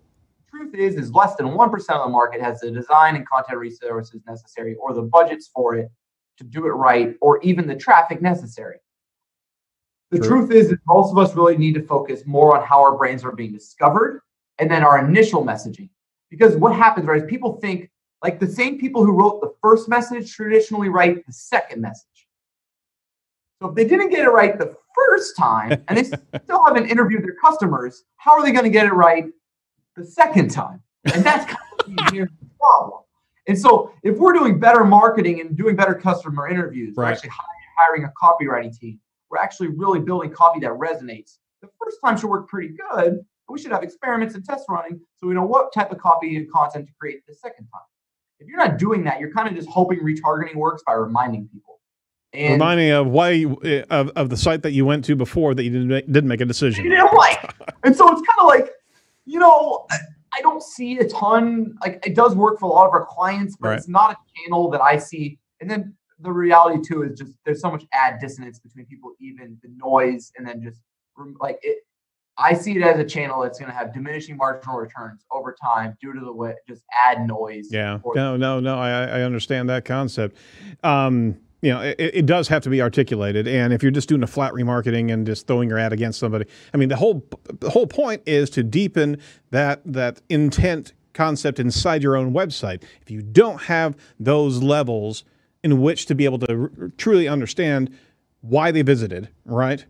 The truth is less than 1% of the market has the design and content resources necessary or the budgets for it to do it right, or even the traffic necessary. The truth is that most of us really need to focus more on how our brands are being discovered and then our initial messaging. Because what happens, right, is people think, like the same people who wrote the first message traditionally write the second message. So if they didn't get it right the first time and they still haven't interviewed their customers, how are they going to get it right the second time? And that's kind of the problem. And so if we're doing better marketing and doing better customer interviews, we're actually hiring a copywriting team. We're actually really building copy that resonates. The first time should work pretty good. We should have experiments and tests running so we know what type of copy and content to create the second time. If you're not doing that, you're kind of just hoping retargeting works by reminding people. And reminding of why of the site that you went to before that you didn't make a decision. You didn't like. And so it's kind of like, you know, I don't see a ton, like it does work for a lot of our clients, but it's not a channel that I see. And then the reality too is just there's so much ad dissonance between people, even the noise, and then just like it. I see it as a channel that's going to have diminishing marginal returns over time due to the way just ad noise. Yeah. No. I understand that concept. You know, it does have to be articulated. And if you're just doing a flat remarketing and just throwing your ad against somebody, I mean, the whole point is to deepen that intent concept inside your own website. If you don't have those levels in which to be able to truly understand why they visited, right?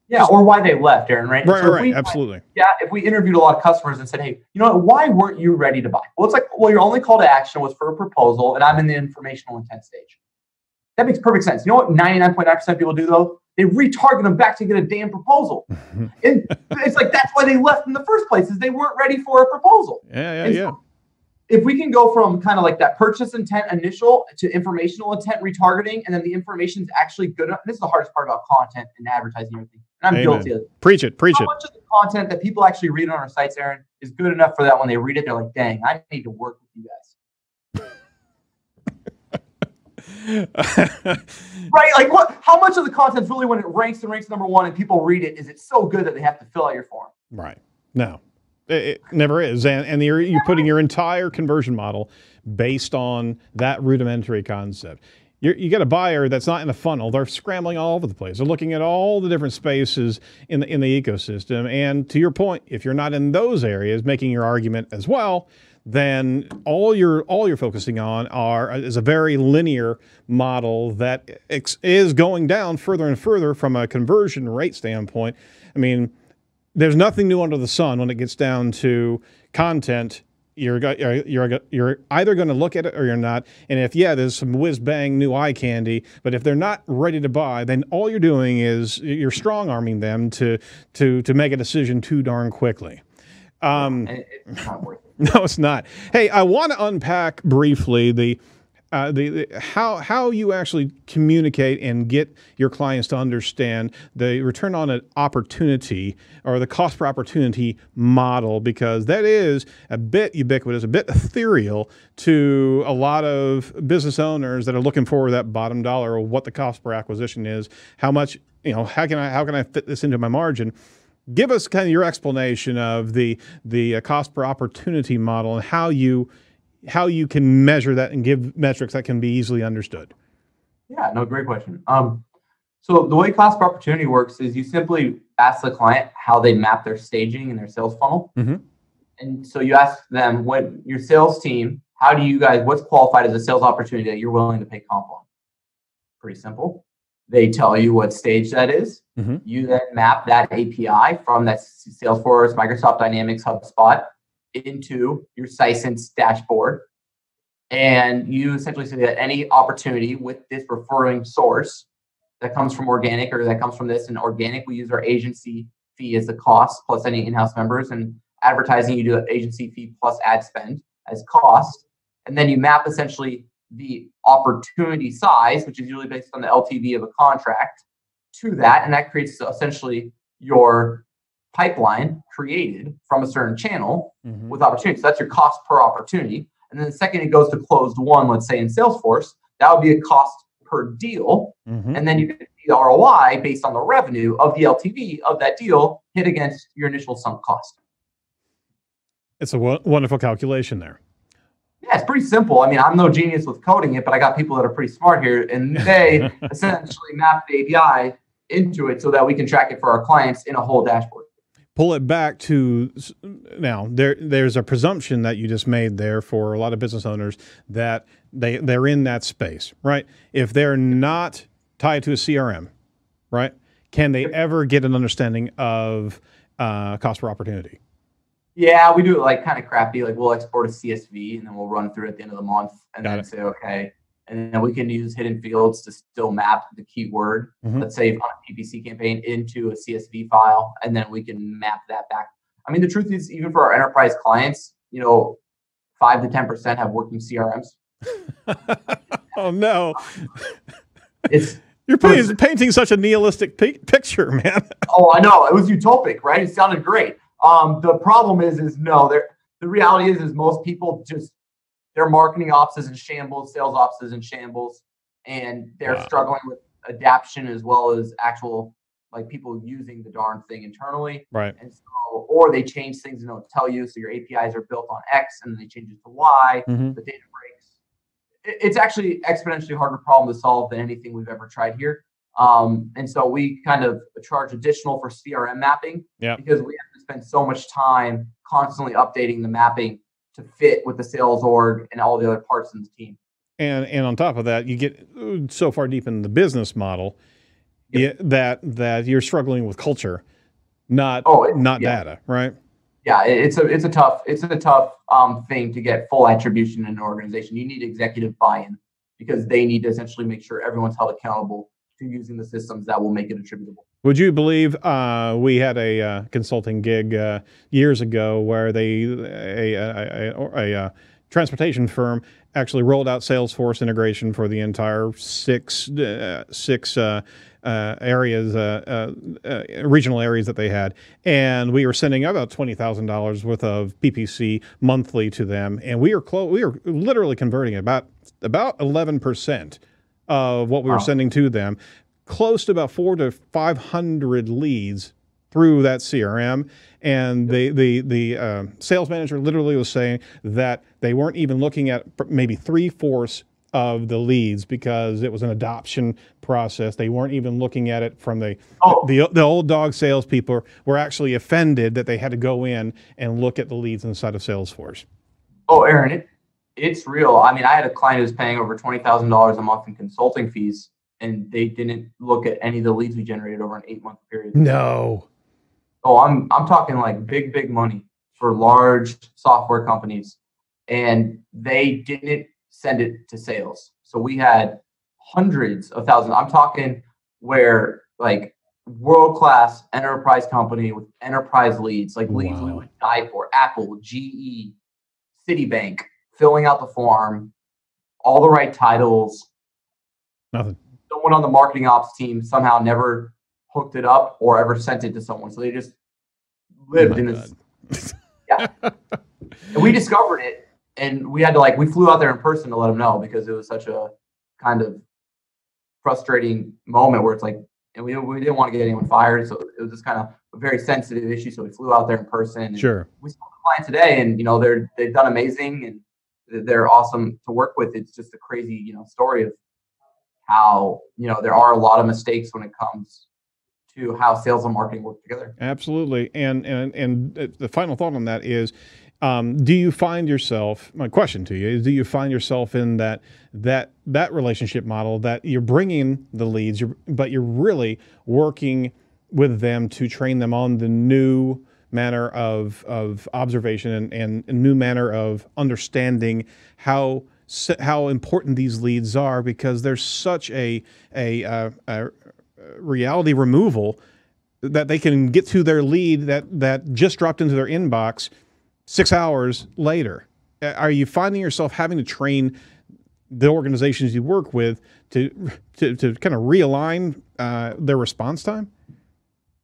Yeah, or why they left, Aaron, right? Right, absolutely. If we interviewed a lot of customers and said, hey, you know what, why weren't you ready to buy? Well, it's like, well, your only call to action was for a proposal, and I'm in the informational intent stage. That makes perfect sense. You know what 99.9% of people do, though? They retarget them back to get a damn proposal. And it's like, that's why they left in the first place, is they weren't ready for a proposal. Yeah. If we can go from kind of like that purchase intent initial to informational intent retargeting, and then the information is actually good enough. This is the hardest part about content and advertising and everything. And I'm guilty of it. Preach it. How much of the content that people actually read on our sites, Aaron, is good enough for that when they read it, they're like, dang, I need to work with you guys. Right? Like how much of the content's really when it ranks number one and people read it, is it so good that they have to fill out your form? Right. No. It never is. And you're putting your entire conversion model based on that rudimentary concept. You get a buyer that's not in a funnel. They're scrambling all over the place. They're looking at all the different spaces in the ecosystem. And to your point, if you're not in those areas making your argument as well, then all you're focusing on is a very linear model that is going down further and further from a conversion rate standpoint. I mean, there's nothing new under the sun when it gets down to content. You're either going to look at it or you're not. And if, there's some whiz-bang new eye candy, but if they're not ready to buy, then all you're doing is you're strong-arming them to make a decision too darn quickly. It's not worth it. No, it's not. Hey, I want to unpack briefly how you actually communicate and get your clients to understand the return on an opportunity or the cost per opportunity model, because that is a bit ubiquitous, a bit ethereal to a lot of business owners that are looking for that bottom dollar of what the cost per acquisition is, how much, how can I fit this into my margin? Give us kind of your explanation of the cost per opportunity model and how you can measure that and give metrics that can be easily understood. Yeah, no, great question. So the way cost per opportunity works is you simply ask the client how they map their staging and their sales funnel. Mm-hmm. And so you ask them, what your sales team, what's qualified as a sales opportunity that you're willing to pay comp on? Pretty simple. They tell you what stage that is. Mm-hmm. You then map that API from that Salesforce, Microsoft Dynamics, HubSpot into your Sisense dashboard. And you essentially say that any opportunity with this referring source that comes from organic or that comes from this, and organic, we use our agency fee as the cost plus any in-house members, and advertising, you do an agency fee plus ad spend as cost. And then you map essentially the opportunity size, which is usually based on the LTV of a contract, to that. And that creates essentially your pipeline created from a certain channel with opportunity. So that's your cost per opportunity. And then the second it goes to closed one, let's say in Salesforce, that would be a cost per deal. And then you can the ROI based on the revenue of the LTV of that deal hit against your initial sunk cost. It's a wonderful calculation there. Yeah, it's pretty simple. I mean, I'm no genius with coding it, but I got people that are pretty smart here, and they essentially map the API into it so that we can track it for our clients in a whole dashboard. Pull it back to now. There's a presumption that you just made there for a lot of business owners that they're in that space, right? If they're not tied to a CRM, right? Can they ever get an understanding of cost per opportunity? Yeah, we do it like kind of crappy. Like we'll export a CSV and then we'll run through at the end of the month and then say, okay. And then we can use hidden fields to still map the keyword, let's say on a PPC campaign, into a CSV file. And then we can map that back. I mean, the truth is, even for our enterprise clients, 5 to 10% have working CRMs. Oh, no. You're painting such a nihilistic picture, man. Oh, I know. It was utopic, right? It sounded great. The problem is no. The reality is most people just, their marketing ops is in shambles, sales ops is in shambles, and they're struggling with adaption as well as actual like people using the darn thing internally. Right. And so, or they change things and don't tell you. So your APIs are built on X and then they change it to Y. The data breaks. It's actually exponentially harder problem to solve than anything we've ever tried here. And so we kind of charge additional for CRM mapping because we have to spend so much time constantly updating the mapping to fit with the sales org and all the other parts in the team. And on top of that, you get so far deep in the business model that you're struggling with culture, not data, right? Yeah, it's a tough thing to get full attribution in an organization. You need executive buy-in because they need to essentially make sure everyone's held accountable to using the systems that will make it attributable. Would you believe we had a consulting gig years ago where a transportation firm actually rolled out Salesforce integration for the entire six regional areas that they had, and we were sending about $20,000 worth of PPC monthly to them, and we were literally converting about 11% of what we were sending to them, close to about 400 to 500 leads through that CRM. And the sales manager literally was saying that they weren't even looking at maybe 3/4 of the leads because it was an adoption process. They weren't even looking at it from the old dog salespeople were actually offended that they had to go in and look at the leads inside of Salesforce. Oh, Aaron, it's real. I mean, I had a client who was paying over $20,000 a month in consulting fees, and they didn't look at any of the leads we generated over an 8-month period. No. Oh, I'm talking like big money for large software companies, and they didn't send it to sales. So we had hundreds of thousands. I'm talking where like world-class enterprise company with enterprise leads, like leads we would die for. Apple, GE, Citibank, filling out the form, all the right titles. Nothing. Someone on the marketing ops team somehow never hooked it up or ever sent it to someone. So they just lived in this. Yeah. And we discovered it, and we had to we flew out there in person to let them know because it was such a kind of frustrating moment where it's like, and we didn't want to get anyone fired. So it was just kind of a very sensitive issue. So we flew out there in person. And sure. We saw the client today, and they've done amazing and they're awesome to work with. It's just a crazy, story of how, there are a lot of mistakes when it comes to how sales and marketing work together. Absolutely. And the final thought on that is, do you find yourself, my question to you is, do you find yourself in that relationship model that you're bringing the leads, but you're really working with them to train them on the new manner of observation and a new manner of understanding how important these leads are, because there's such a reality removal that they can get to their lead that just dropped into their inbox 6 hours later. Are you finding yourself having to train the organizations you work with to kind of realign their response time?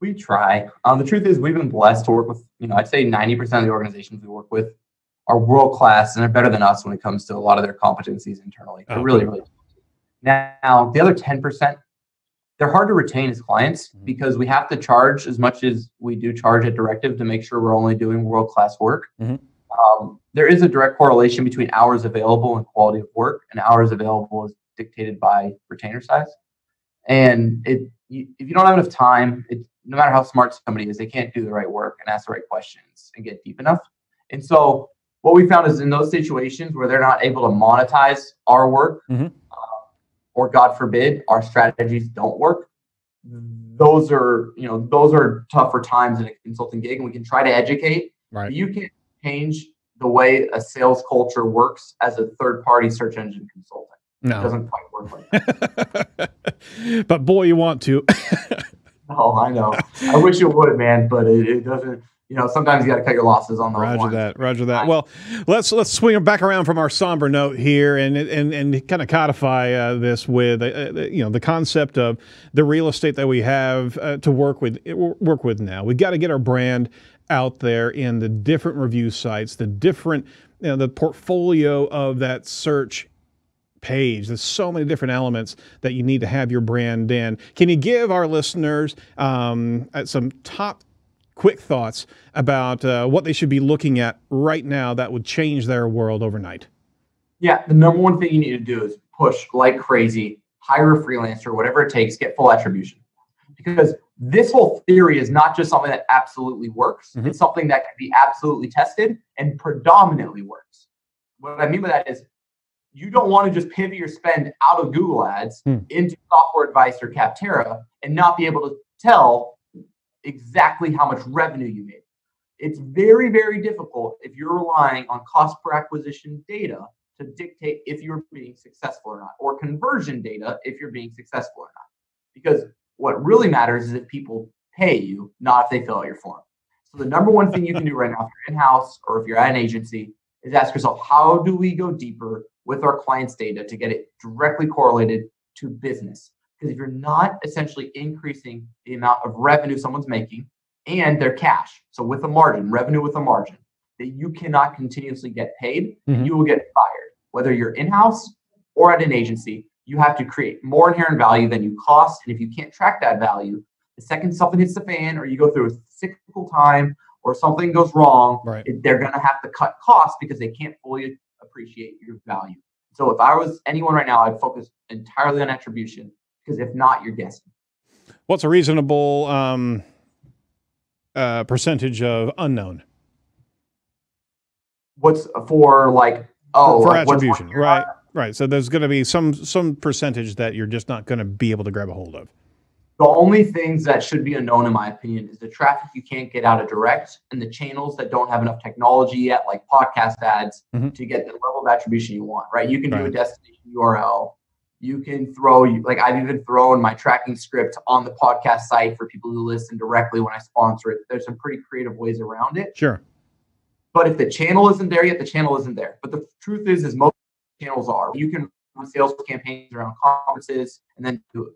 We try. The truth is, we've been blessed to work with, I'd say 90% of the organizations we work with are world-class and they're better than us when it comes to a lot of their competencies internally. They're really, really. Now, the other 10%, they're hard to retain as clients because we have to charge as much as we do charge at Directive to make sure we're only doing world-class work. There is a direct correlation between hours available and quality of work, and hours available is dictated by retainer size. And if you don't have enough time, no matter how smart somebody is, they can't do the right work and ask the right questions and get deep enough. And so what we found is in those situations where they're not able to monetize our work, or God forbid, our strategies don't work, those are tougher times in a consulting gig, and we can try to educate. Right. You can't change the way a sales culture works as a third-party search engine consultant. No. It doesn't quite work like that. But boy, you want to. Oh, I know. I wish it would, man, but it doesn't. Sometimes you got to cut your losses on the Roger that. Well, let's swing back around from our somber note here and kind of codify this with the concept of the real estate that we have to work with now. We got to get our brand out there in the different review sites, the different the portfolio of that search page. There's so many different elements that you need to have your brand in. Can you give our listeners some top quick thoughts about what they should be looking at right now that would change their world overnight? Yeah, the number one thing you need to do is push like crazy, hire a freelancer, whatever it takes, get full attribution. Because this whole theory is not just something that absolutely works. It's something that can be absolutely tested and predominantly works. What I mean by that is you don't want to just pivot your spend out of Google Ads into Software Advice or Capterra and not be able to tell exactly how much revenue you made. It's very, very difficult if you're relying on cost per acquisition data to dictate if you're being successful or not, or conversion data if you're being successful or not. Because what really matters is if people pay you, not if they fill out your form. So the number one thing you can do right now, if you're in-house or if you're at an agency, is ask yourself, how do we go deeper with our clients' data to get it directly correlated to business? Because if you're not essentially increasing the amount of revenue someone's making and their cash, so with a margin, revenue with a margin, that you cannot continuously get paid, and you will get fired. Whether you're in-house or at an agency, you have to create more inherent value than you cost. And if you can't track that value, the second something hits the fan or you go through a cyclical time or something goes wrong, they're going to have to cut costs because they can't fully appreciate your value. So if I was anyone right now, I'd focus entirely on attribution, because if not, you're guessing. What's a reasonable percentage of unknown? What's for for attribution, right? Right. So there's going to be some percentage that you're just not going to be able to grab a hold of. The only things that should be unknown, in my opinion, is the traffic you can't get out of direct and the channels that don't have enough technology yet, like podcast ads, to get the level of attribution you want, right? You can do a destination URL. You can throw, I've even thrown my tracking script on the podcast site for people who listen directly when I sponsor it. There's some pretty creative ways around it. Sure. But if the channel isn't there yet, the channel isn't there. But the truth is most channels are. You can run sales campaigns around conferences and then do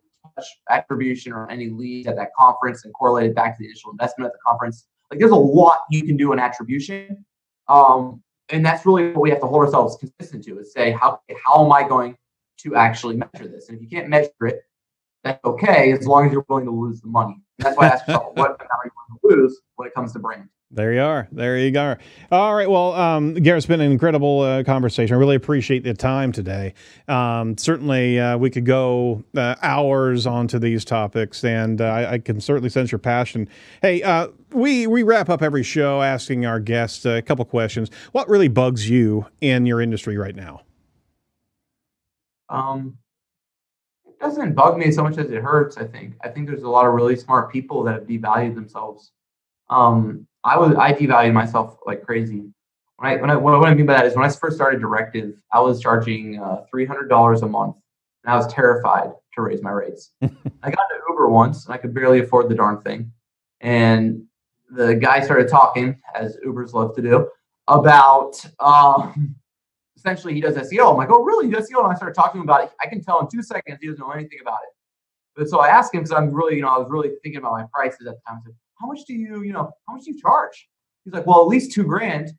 attribution or any leads at that conference and correlate it back to the initial investment at the conference. There's a lot you can do in attribution. And that's really what we have to hold ourselves consistent to, is say, how am I going to actually measure this? And if you can't measure it, that's okay, as long as you're willing to lose the money. And that's why I ask yourself, what amount are you willing to lose when it comes to brand? There you are. There you go. All right. Well, Garrett, it's been an incredible conversation. I really appreciate the time today. Certainly, we could go hours onto these topics, and I can certainly sense your passion. Hey, we wrap up every show asking our guests a couple questions. What really bugs you in your industry right now? It doesn't bug me so much as it hurts, I think. I think there's a lot of really smart people that have devalued themselves. I devalued myself like crazy. What I mean by that is when I first started Directive, I was charging $300 a month, and I was terrified to raise my rates. I got into Uber once, and I could barely afford the darn thing. And the guy started talking, as Ubers love to do, about essentially he does SEO. I'm like, oh, really? You do SEO? And I started talking about it. I can tell in 2 seconds he doesn't know anything about it. But so I asked him, because I was really thinking about my prices at the time. I said, how much do you charge? He's like, well, at least $2,000.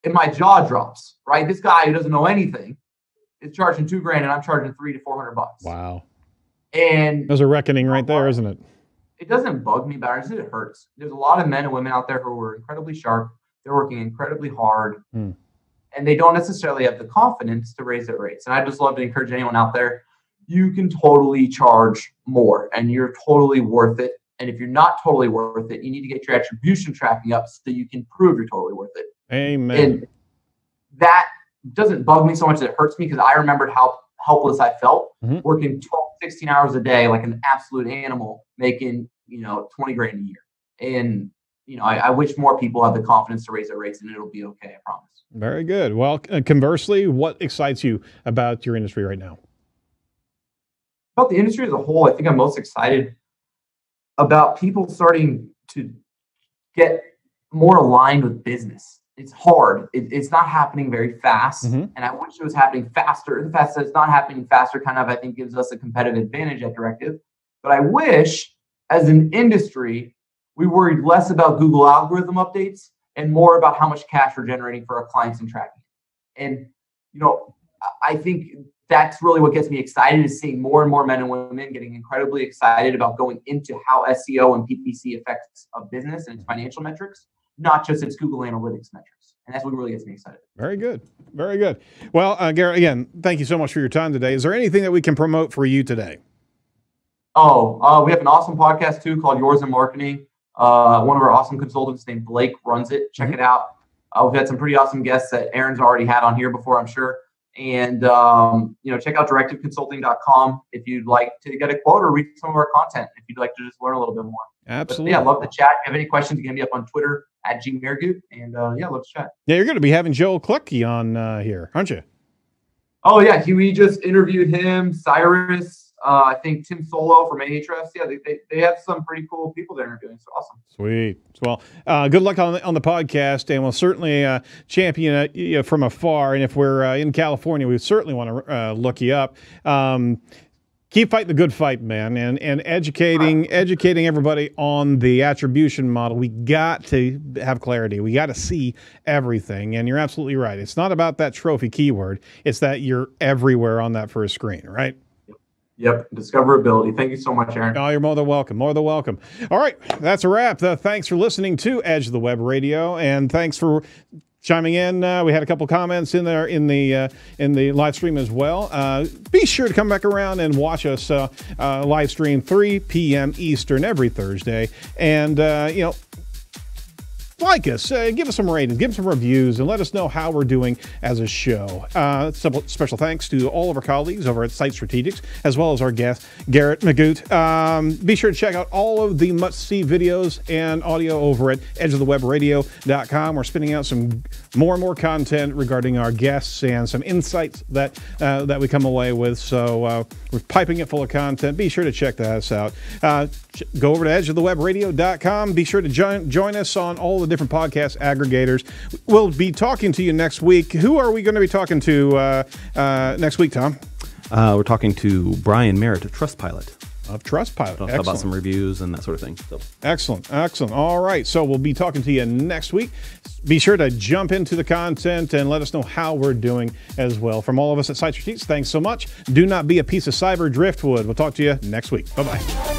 And my jaw drops, right? This guy who doesn't know anything is charging $2,000, and I'm charging $300 to $400. Wow. And there's a reckoning right there, isn't it? It doesn't bug me, but it hurts. There's a lot of men and women out there who are incredibly sharp. They're working incredibly hard, and they don't necessarily have the confidence to raise their rates. And I just love to encourage anyone out there, you can totally charge more, and you're totally worth it. And if you're not totally worth it, you need to get your attribution tracking up so you can prove you're totally worth it. Amen. And that doesn't bug me so much that it hurts me, because I remembered how helpless I felt working 12, 16 hours a day like an absolute animal, making 20 grand a year. And I wish more people have the confidence to raise their rates, and it'll be okay, I promise. Very good. Well, conversely, what excites you about your industry right now? About the industry as a whole, I think I'm most excited about people starting to get more aligned with business. It's hard. It's not happening very fast, and I wish it was happening faster. The fact that it's not happening faster kind of, I think, gives us a competitive advantage at Directive. But I wish, as an industry, we worried less about Google algorithm updates and more about how much cash we're generating for our clients and tracking it. And, I think that's really what gets me excited, is seeing more and more men and women getting incredibly excited about going into how SEO and PPC affects a business and its financial metrics, not just its Google Analytics metrics. And that's what really gets me excited. Very good. Very good. Well, Garrett, again, thank you so much for your time today. Is there anything that we can promote for you today? We have an awesome podcast too called Yours in Marketing. One of our awesome consultants named Blake runs it. Check it out. We've had some pretty awesome guests that Aaron's already had on here before, I'm sure. And, check out directiveconsulting.com if you'd like to get a quote or read some of our content, if you'd like to just learn a little bit more. Absolutely. But, I love to chat. If you have any questions, you can hit me up on Twitter at Mehrguth. And love to chat. Yeah, you're going to be having Joel Clucky on here, aren't you? Oh, yeah. We just interviewed him, Cyrus. I think Tim Solo from Ahrefs. Yeah, they have some pretty cool people they're interviewing. So awesome. Sweet. Well, good luck on the podcast, and we'll certainly champion you from afar. And if we're in California, we certainly want to look you up. Keep fighting the good fight, man, and educating everybody on the attribution model. We got to have clarity. We got to see everything. And you're absolutely right. It's not about that trophy keyword. It's that you're everywhere on that first screen, right? Yep, discoverability. Thank you so much, Aaron. Oh, you're more than welcome. More than welcome. All right, that's a wrap. Thanks for listening to Edge of the Web Radio, and thanks for chiming in. We had a couple comments in there in the live stream as well. Be sure to come back around and watch us live stream 3 p.m. Eastern every Thursday, and like us, give us some ratings, give us some reviews, and let us know how we're doing as a show. Special thanks to all of our colleagues over at Site Strategics, as well as our guest, Garrett Mehrguth. Be sure to check out all of the must-see videos and audio over at edgeofthewebradio.com. We're spinning out some more and more content regarding our guests and some insights that we come away with. So we're piping it full of content. Be sure to check that out. Go over to edgeofthewebradio.com. Be sure to join us on all the different podcast aggregators. We'll be talking to you next week. Who are we going to be talking to next week, Tom? We're talking to Brian Merritt of Trustpilot. Of Trustpilot. Talk about some reviews and that sort of thing. So. Excellent. All right. So we'll be talking to you next week. Be sure to jump into the content and let us know how we're doing as well. From all of us at Site Strategics, thanks so much. Do not be a piece of cyber driftwood. We'll talk to you next week. Bye-bye.